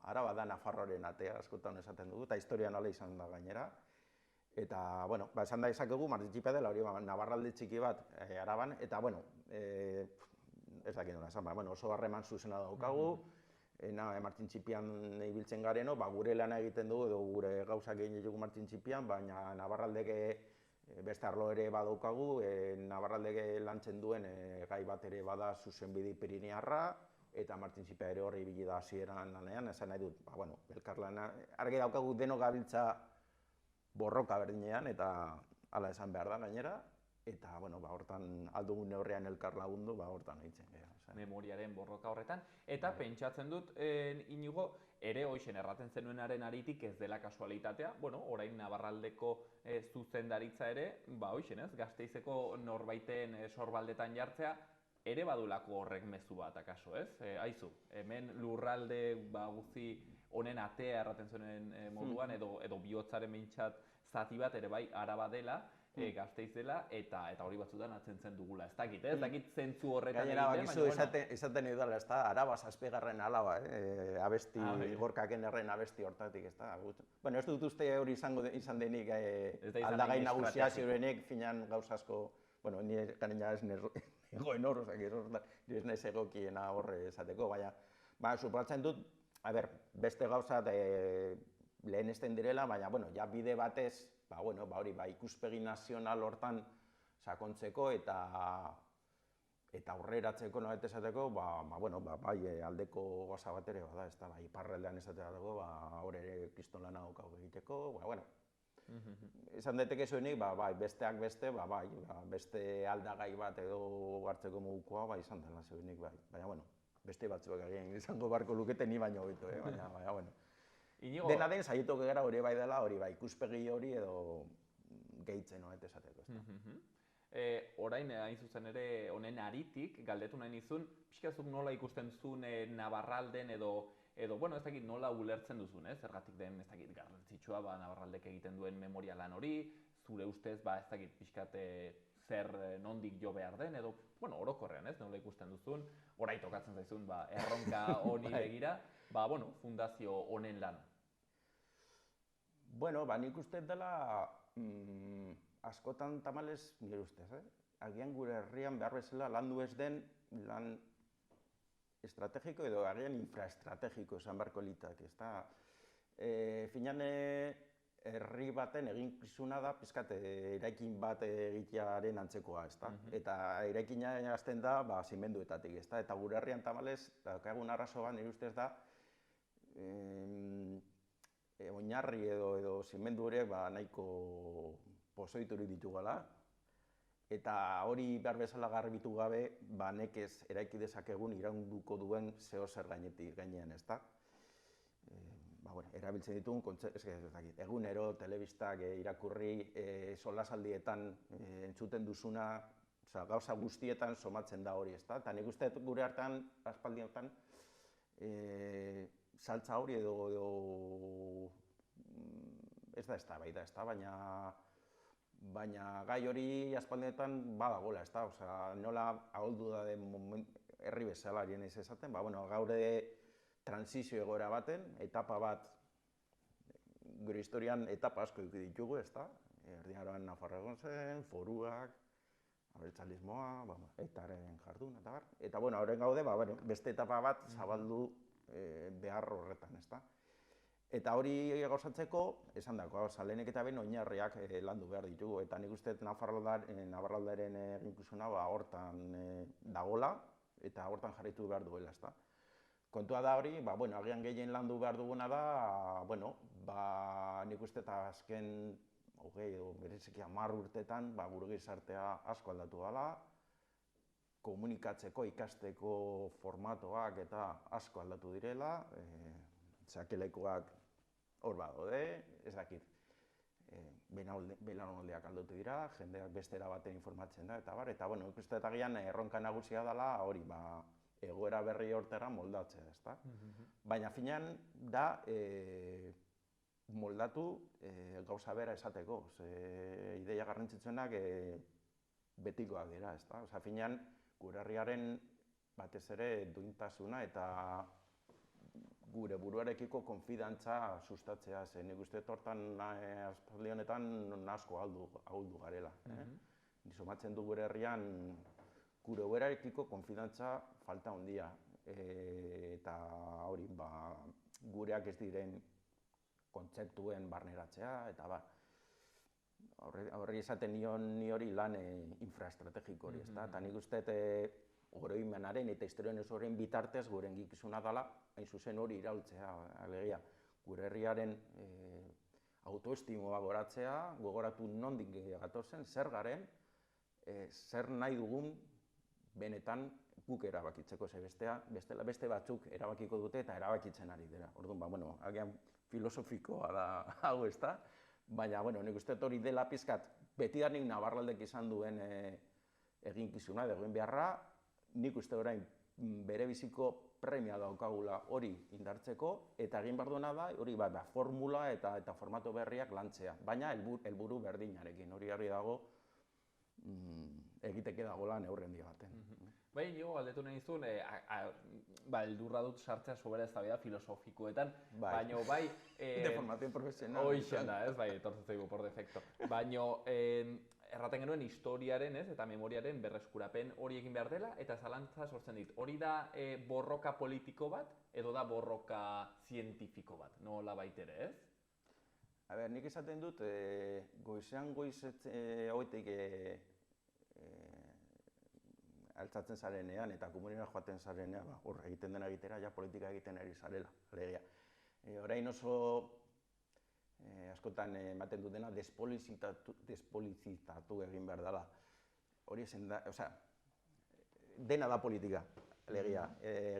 Araba da Nafarroaren atea, askotan esaten dugu, eta historian hala izan da gainera. Eta, bueno, ba, esan da izakegu, Martxintxipia dela hori Nabarralde txiki bat Araban, eta, bueno, ez dakit nola esan, bueno, oso harreman zuzena daukagu, Martxintxipian ibiltzen gareno, ba, gure lana egiten dugu, edo gure gauzak egin ditugu Martxintxipian, baina Nabarraldeke beste arlo ere badaukagu, Nabarraldeke lantzen duen gai bat ere bada zuzenbide Pirinaiarra, eta Martxintxipia ere horri ibili da hasieran lanean, esan nahi dut, ba, bueno, elkarlana, argi daukagu denok gabiltza borroka berdinean, eta hala esan behar da gainera, eta, bueno, ba, hortan aldugun neurrean elkar lagundu, ba, hortan egiten gara. Memoriaren borroka horretan, eta pentsatzen dut, Inigo, ere hoixen erraten zenuenaren aritik ez dela kasualitatea, bueno, orain Nabarraldeko zuzendaritza ere, ba, hoixen ez, Gasteizeko norbaiten sorbaldetan jartzea, ere badulako horrek mezu bat, akaso, ez? Aizu, hemen lurralde guzti honen atea erraten zuen moduan, edo bihotzaren behintzat zati bat ere bai Araba dela, Gasteiz dela, eta hori batzutan atzen dugula. Ez dakit zentzu horretan egiten, baina, baina, esaten nahi dara, ez da, Araba zazpigarren alaba, abesti, Gorkaken erren abesti hortatik, ez da. Bueno, ez dut uste hori izan denik aldagai nagusia ziurenik, finan gauz asko, bueno, nire ganina ez egoen hor, ez nahiz egokiena horre esateko, baina, supratzen dut, beste gauzat lehenesten direla, baina, bueno, ja bide batez, ba, bueno, ba, hori, ba, ikuspegi nazional hortan sakontzeko eta aurreratzeko, nolait esateko, ba, bueno, ba, bai, aldeko goza bat ere, bada, ez da, bai, iparraldean esateko, ba, hor ere kriston lana daukagu egiteko, ba, bueno, esan daiteke zuenik, ba, bai, besteak beste, ba, bai, beste aldagai bat edo hartzeko modukoa, ba, izan dela zuenik, bai, baina, bueno, beste batzuek egin izango barko lukete ni baino hobeto, baina, bueno. Dena den, saietuko gara hori bai dela, hori bai, ikuspegi hori edo gehitzen hoet esateko, ez da. Orain, hain zuzen ere, honen aritik, galdetu nahi nizun, pixkazuk nola ikusten duzun Nabarralden edo, bueno, ez dakit nola ulertzen duzun, zergatik den, ez dakit, garrantzitsua, ba, Nabarraldek egiten duen memoria lan hori, zure ustez, ba, ez dakit, pixkat zer nondik jo behar den, edo, bueno, orokorrean, ez, nola ikusten duzun, orai tokatzen zaizun, ba, erronka honi begira, ba, bueno, fundazio honen lan. Bueno, ba, nik uste dela askotan tamalez, nire ustez, agian gure herrian behar bezala landu ez den lan estrategiko edo agian infraestrategiko esan beharko litak, ez da. Finan herri baten eginkizuna da, pizkat, eraikin bat egitearen antzekoa, ez da. Eta eraikina hasten da, ba, zimenduetatik, ez da. Eta gure herrian tamalez, daukagun arrazoa nire ustez da, oinarri edo zimendu horiek nahiko pozoiturik ditugala, eta hori behar bezala garbitu gabe, nekez eraiki dezakegun iraunduko duen zeo zer gainean, ez da. Erabiltzen ditugun, egunero, telebistak, irakurri, solasaldietan entzuten duzuna, gauza guztietan somatzen da hori, ez da. Eta nik uste gure hartan, aspaldiotan, saltza hori edo ez da, baina gai hori aspaldietan badagoela, ez da, nola aholdu da den herri bezala ez esaten, gaur transizio egoera baten, etapa bat, gure historian etapa asko ditugu, ez da, Erdi Aroan Nafarroa egon zen, foruak, abertzalismoa, etaren jardun, eta bar. Eta, horren gaude, beste etapa bat zabaldu behar horretan, ez da. Eta hori gauzatzeko, esan dako, lehenik eta behin oinarriak landu behar ditugu, eta nik uste Nabarraldaren eginkizuna hortan dagola, eta hortan jarritu behar duela, ez da. Kontua da hori, agian gehien landu behar duguna da, nik uste eta azken, edo bereziki 10 urtetan, gure gizartea asko aldatu dela, komunikatzeko, ikasteko formatoak eta asko aldatu direla, sakelekoak hor badaude, ez dakit, belaunaldiak aldatu dira, jendeak bestera baten informatzen da, eta bar, eta nik uste eta gian erronka nagusia dela hori, egoera berri hortara moldatzea, ezta? Baina finean da moldatu gauza bera esateko, ideia garrantzitsuenak betikoak dira, ezta? Osea, finean gure herriaren batez ere duintasuna eta gure buruarekiko konfidantza sustatzea, nik uste hortan aspaldi honetan asko ahuldu garela. Somatzen du gure herrian gure buruarekiko konfidantza falta handia, eta hori gureak ez diren kontzeptuen barneratzea, eta horri esaten nion ni hori lan infraestrategiko hori, ezta? Eta nik uste oroimenaren eta historiaren horren bitartez gure eginkizuna dela, hain zuzen hori iraultzea, alegia, gure herriaren autoestimoa goratzea, gogoratu nondik gatozen, zer garen, zer nahi dugun benetan guk erabakitzeko, bestela beste batzuk erabakiko dute eta erabakitzen ari dira. Orduan, agian filosofikoa da hau, ezta? Baina, nik uste hori dela pizkat, betidanik Nabarraldek izan duen eginkizuna, egin beharra, nik uste orain bere biziko premia daukagula hori indartzeko, eta egin behar duena da, hori formula eta formato berriak lantzea, baina helburu berdinarekin, hori dago egiteke dagoela neurrendi baten. Bai, jo, galdetu nahi zuen, beldurra dut sartzea sobera eztabaida filosofikoetan, baina bai... De formación profesional. Hoixen da, ez, bai, etortzen zaigu por defecto. Baina erraten genuen historiaren eta memoriaren berreskurapen hori egin behar dela, eta zalantza sortzen dit. Hori da borroka politiko bat, edo da borroka zientifiko bat, nola baitere, ez? Nik esaten dut, goizean hauetik altzatzen zarenean eta komunera joaten zarenean, hor egiten dena egitera, ja politika egiten ari zarela, alegia. Orain oso askotan ematen dut dena despolizitatu egin behar dela. Hori ezen da, dena da politika, alegia.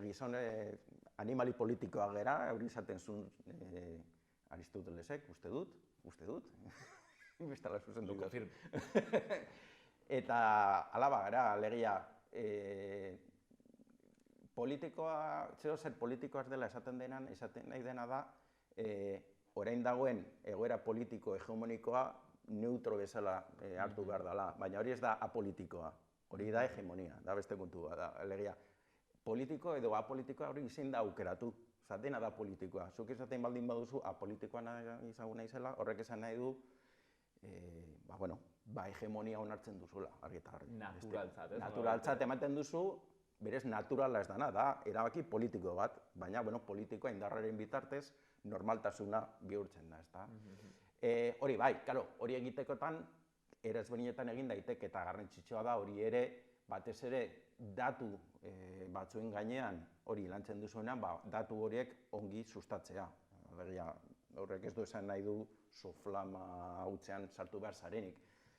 Gizon animali politikoa gera, hori izaten zuen Aristotelesek, uste dut, bestela zuzenduko. Eta alaba gara, alegia, politikoa, zer politikoa ez dela esaten nahi dena da, orain dagoen egoera politiko hegemonikoa neutro bezala hartu behar dela, baina hori ez da apolitikoa, hori da hegemonia, da beste kontua da, alegia. Politiko edo apolitikoa hori izin da aukeratu, dena da politikoa. Zuk esaten baldin baduzu apolitikoa izango naizela, horrek esan nahi du, hegemonia onartzen duzula, argi eta garbi. Naturaltzat, ez? Naturaltzat ematen duzu, berez naturala ez dana, da erabaki politiko bat, baina politikoa indarraren bitartez normaltasuna bihurtzen da, ezta? Hori bai, hori egitekotan, era ezberdinetan egin daiteke eta garrantzitsua da hori ere, batez ere datu batzuen gainean hori lantzen duzuenean, datu horiek ongi sustatzea. Horrek ez du esan nahi du soflama hautzean sartu behar zarenik.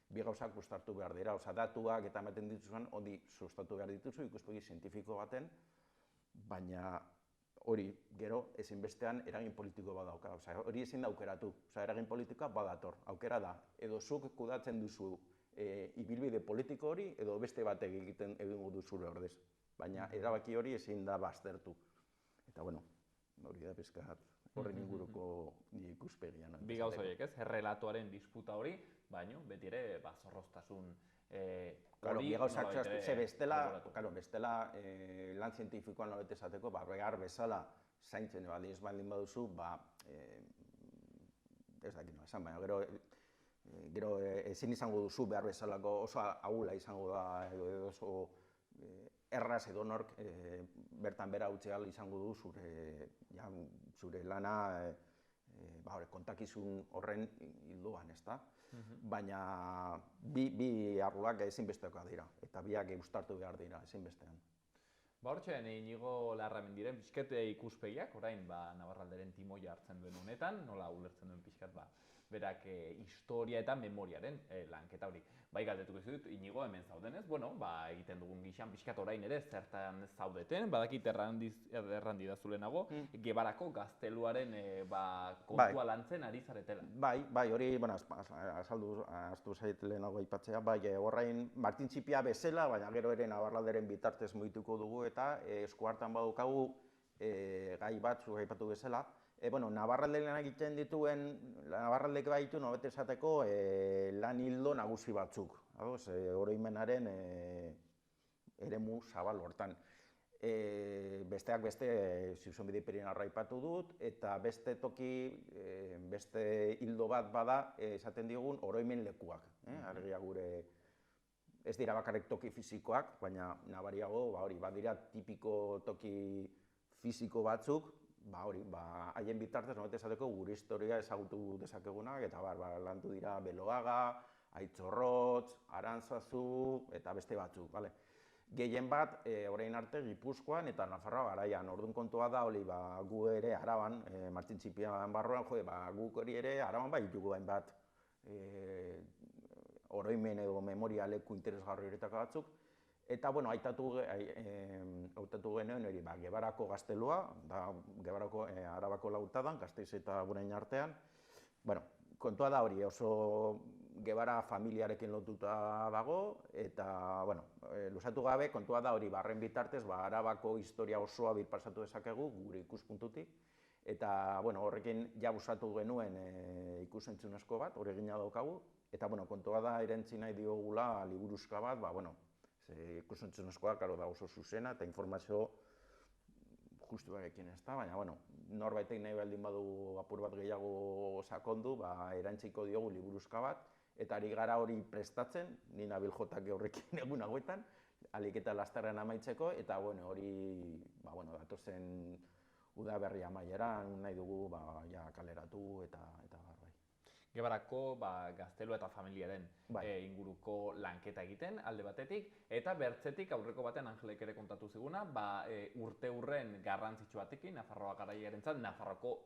Bi gauzak uztartu behar dira, datuak eta ematen dituzuen hori sustatu behar dituzu ikuspegi zientifiko baten, baina hori gero ezinbestean eragin politiko bat dauka. Hori ezin da aukeratu, eragin politikoa badator, aukera da. Edo zuk kudatzen duzu ibilbide politiko hori edo beste batek egiten egingo duzure ordez. Baina erabaki hori ezin da baztertu. Eta hori da pizkat horren inguruko ikuspegian. Bi gauza horiek, ez? Errelatuaren disputa hori, baina beti ere zorroztasun hori... Bestela lan zientifikoan nolete esateko, behar bezala zaintzen ez baldin baduzu, ez dakit no esan, baina gero ezin izango duzu behar bezalako oso ahula izango da, edo oso erraz edo nork bertan bera utzi ahal izango du zure lana kontakizun horren hildoan, ezta? Baina bi arloak ezinbestekoak dira, eta biak uztartu behar dira ezinbestean. Hortxe, Inigo Larramendiren pixket ikuspegiak, orain Nabarralderen timoia hartzen duen honetan, nola ulertzen duen pixkat berak historia eta memoriaren lanketa hori. Bai galdetuko dizut, Inigo hemen zaudenez, bueno, egiten dugun gixan pixkat orain ere zertan zaudeten, badakit errandi da zulenago, Gebarako gazteluaren kontua lantzen ari zaretela. Bai, hori, aztu zait lehenago aipatzea, horrein Martin Txipia bezala, baina gero ere Nabarralderen bitartez muituko dugu eta esku hartan badukagu gai batzuk aipatu bezala. Nabarraldean egiten dituen, Nabarraldek baditu nobete esateko lan hildo nagusi batzuk. Oroimenaren eremu zabal hortan. Besteak beste Zubizonbide Pirinarra aipatu dut, eta beste toki, beste hildo bat bada esaten digun oroimen lekuak. Argia gure ez dira bakarrik toki fisikoak, baina nabariago, badira tipiko toki fisiko batzuk, haien bitartez, nobete esateko, gure historia ezagutu dezakegunak, eta landu dira Beloaga, Aitzorrotz, Arantzazu, eta beste batzuk, bale? Gehien bat, orain arte, Gipuzkoan eta Nafarroa garaian. Orduan kontua da, gu ere Araban, Martin Txipian barruan, guk hori ere Araban ditugu hainbat oroimen edo memoria leku interesgarri horietako batzuk. Eta, hautatu genuen hori, Gebarako gaztelua, Gebarako Arabako lautadan, Gasteiz eta Burain artean. Kontua da hori, oso Gebara familiarekin lotuta dago, eta, lusatu gabe, kontua da hori, barren bitartez, Arabako historia osoa birpasatu dezakegu, gure ikuspuntutik, eta, horrekin ja busatu genuen ikusentzunezko bat, hori egina daukagu, eta, kontua da, erantzi nahi diogula liburuzka bat, ikusentzunezkoa, da oso zuzena, eta informazio justu barekin ez da, baina, norbaitek nahi baldin badu apur bat gehiago sakondu, erantziko diogu liburuzka bat, eta ari gara hori prestatzen, ni nabil jotak horrekin egun hauetan, alik eta lasterren amaitzeko, eta hori datozen udaberri amaieran nahi dugu kaleratu eta bai. Gebarako gaztelua eta familiaren inguruko lanketa egiten alde batetik, eta bertzetik aurreko batean Angelek ere kontatu ziguna, urte hurren garrantzitsu batekin, Nafarroa garaiarentzat, Nafarroko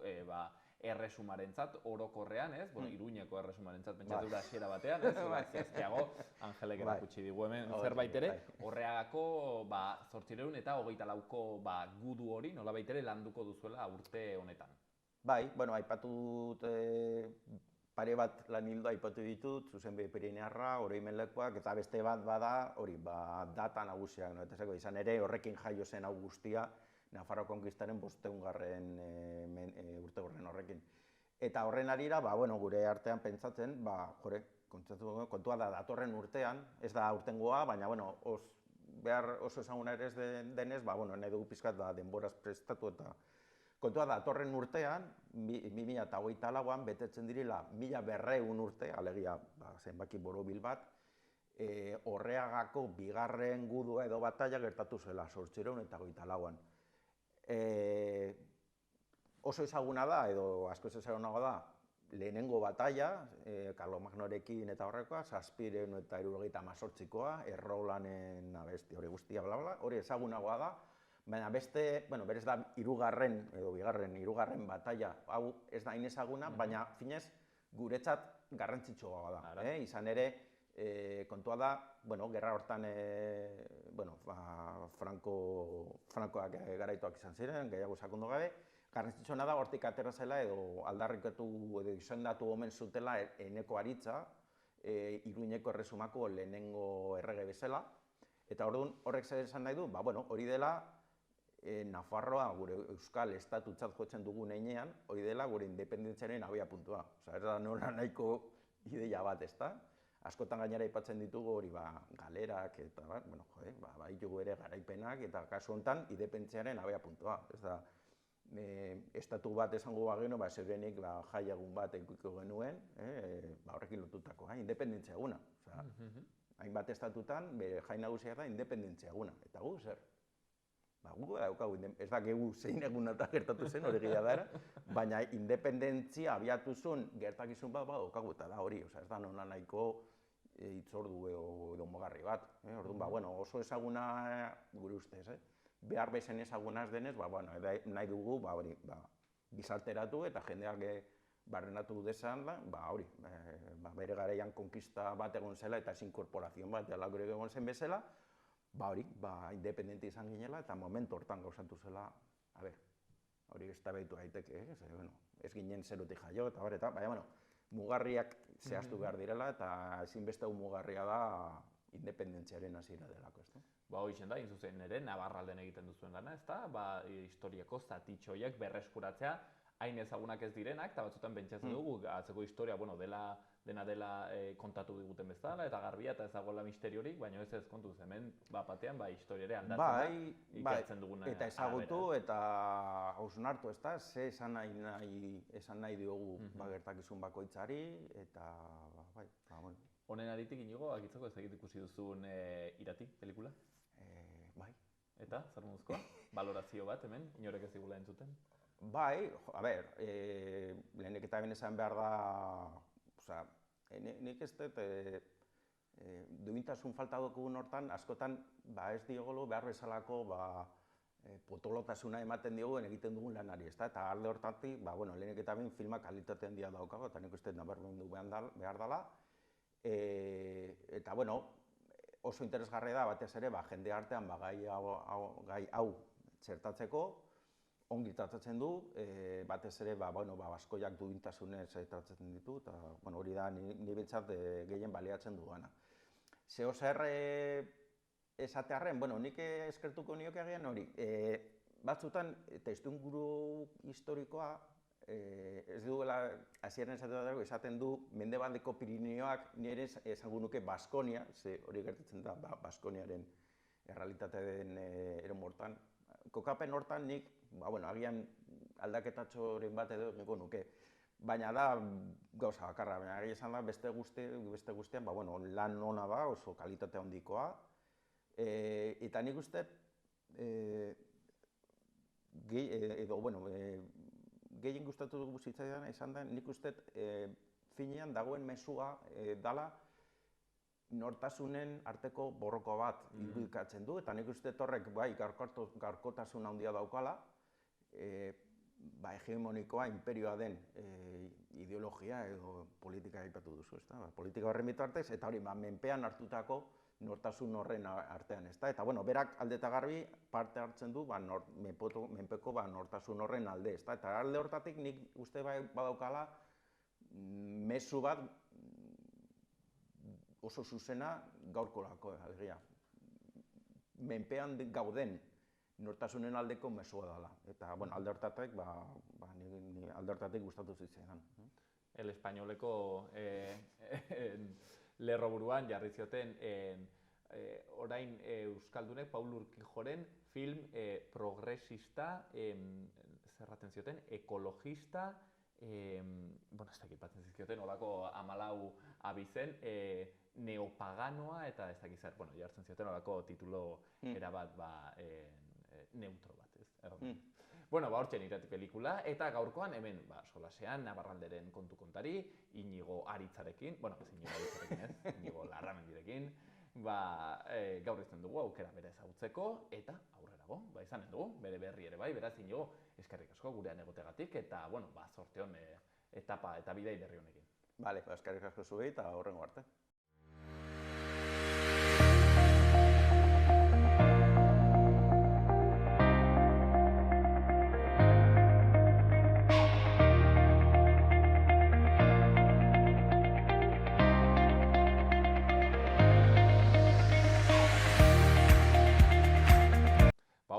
erresumarentzat orokorrean, Iruñeko erresumarentzat pentsatu da hasiera batean, zehazkiago Angelek erakutsi digu hemen zerbait ere, Horreagako 824ko gudu hori nolabait ere landuko duzuela urte honetan. Aipatu pare bat lan hildo aipatu ditut, Zubizonbide Pirinarra, oroimen lekuak, eta beste bat bada, hori, data nagusiak, izan ere horrekin jaio zen hau guztia, Nafarroa konkistaren 500. Urte horren horrekin. Eta horren arira, gure artean pentsatzen, kontua da datorren urtean, ez da urtengoa, baina behar oso ezaguna ere ez denez, nahi dugu pizkat denboraz prestatu eta kontua da datorren urtean, 2024an betetzen direla 1200 urte, alegia zenbaki borobil bat, Horreagako bigarren gudua edo bataila gertatu zela 824an. Oso ezaguna da, edo askoz ezagunago da, lehenengo bataila, Karlomagnorekin eta horrekoa, 778koa, Errolanen abesti hori guztia, hori ezagunagoa da, baina beste, berez da hirugarren bataila, hau ez da inezaguna, baina finez guretzat garrantzitsua da. Izan ere, kontua da, gerra hortan Frankoak garaituak izan ziren, gehiago sakondu gabe, garrantzitsua da hortik atera zela edo aldarrikatu edo izendatu omen zutela Eneko Aritza, Iruñeko erresumako lehenengo errege bezala, eta horrek zer esan nahi du, hori dela Nafarroa gure euskal estatutzat jotzen dugun heinean, hori dela gure independentziaren abiapuntua. Ez da nola nahiko ideia bat, ez da? Askotan gainera aipatzen ditugu hori galerak eta baditugu ere garaipenak eta kasu honetan independentziaren abiapuntua. Ez da, estatu bat esango bagenu, zeurenik jai egun bat edukiko genuen, horrekin lotutakoa, independentzia eguna. Hainbat estatutan, jai nagusia da independentzia eguna. Eta gu, zer? Gu daukagu, ez dakigu zein egunata gertatu zen, hori gila dara, baina independentzia abiatu zuen gertakizun bat daukagu, eta da hori, ez da nona nahiko hitzordu edo mogarri bat. Orduan, oso ezaguna gure ustez, behar bezen ezagunaz denez, nahi dugu gizarteratu eta jendeak barrenatu dezan da, hori, bere garaian konkista bat egon zela eta inkorporazio bat jalagurek egon zen bezala, hori, independente izan ginela eta momentu hortan gauzatu zela, hori eztabaitu daiteke, ez ginen zerotik jaio eta baina, mugarriak zehaztu behar direla eta ezinbesteko mugarria da independentziaren hasiera delako, ez da? Hoixen da, zuzen ere, Navarralden egiten duzuen lana, ez da? Historiako zatitxoiek berreskuratzea, hain ezagunak ez direnak, eta batzutan pentsatzen dugu, atzeko historia, dena dela kontatu diguten bezala, eta garbia eta ezagoela misteriorik, baina ez kontuz, hemen, batean, historiare aldatzen da, ikatzen duguna. Eta ezagutu, eta hausnartu, ez da, ze esan nahi diogu gertakizun bakoitzari, eta, bueno. Honen aritik inigo, akitzeko ez egit ikusi duzun Irati, pelikula? Bai. Eta, zer moduzkoa? Balorazio bat, hemen, inorek ez digula entzuten? Bai, lehenik eta ben esan behar da, nik ez dut, duintasun falta dugun hortan, askotan, ez diogolo behar bezalako, potolotasuna ematen diogu egiten dugun lanari, ez da? Eta alde hortatik, lehenik eta ben filmak kalitate handia daukago, eta nik uste nabarmendu behar dela. Eta, oso interesgarria da, batez ere, jende artean gai hau txertatzeko, ongi tratatzen du, batez ere, baskoiak duintasunez tratatzen ditu, eta hori da ni behintzat gehien baliatzen dudana. Zeo zer esatearren, nik eskertuko nioke agian hori, batzutan, testuinguru historikoa, ez duela, hasieran esaten du, Mendebaldeko Pirineoak nire esango nuke Baskonia, ze hori gertatzen da, Baskoniaren errealitateen eremu hortan. Kokapen hortan nik, agian aldaketatxoren bat edo niko nuke. Baina da gauza bakarra, baina agian esan da beste guztian, lan ona da, oso kalitate handikoa. Eta nik uste, gehien gustatu dugu zitzaidan izan da, nik uste finean dagoen mezua dala nortasunen arteko borroko bat irudikatzen du, eta nik uste horrek gaurkotasun handia daukala, hegemonikoa, imperioa den ideologia edo politika aipatu duzu, ez da? Politika horren bitartez, eta hori menpean hartutako nortasun horren artean, ez da? Eta, berak alde eta garbi parte hartzen du menpeko nortasun horren alde, ez da? Eta alde hortatik nik uste badaukala mezu bat oso zuzena gaurkolako, alegia. Menpean gauden nortasunen aldeko mezua dela. Eta, alde hortatik gustatu zitzaidan. El Espainoleko lerroburuan jarri zioten orain Euskaldunek Paul Urquijoren film progresista, zerraten zioten, ekologista, ez dakit batzen zizkioten, olako 14 abizen, neopaganoa eta ez dakit zer, jartzen zioten olako titulo erabat neutro bat, ez? Hortzen Irati pelikula, eta gaurkoan hemen, solasean, Navarralderen kontu kontari, Inigo Aritzarekin, Inigo Larramendirekin, gaur izan dugu aukera bere ezagutzeko, eta aurrerago, izanen dugu, bere berri ere bai, beraz Inigo, eskerrik asko gurean egotegatik, eta, zorte hon etapa eta bidai berri honekin. Bale, eskerrik asko zuei, eta horrengo arte.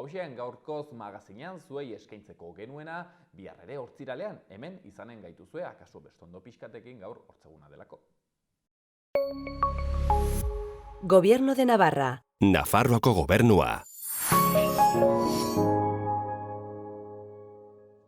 Hauxean gaurkoz magazinean zuei eskaintzeko genuena, bihar ere hortziralean, hemen izanen gaituzue, akaso bestondo pixkatekin gaur hortzeguna delako. Gobierno de Navarra. Nafarroako gobernua.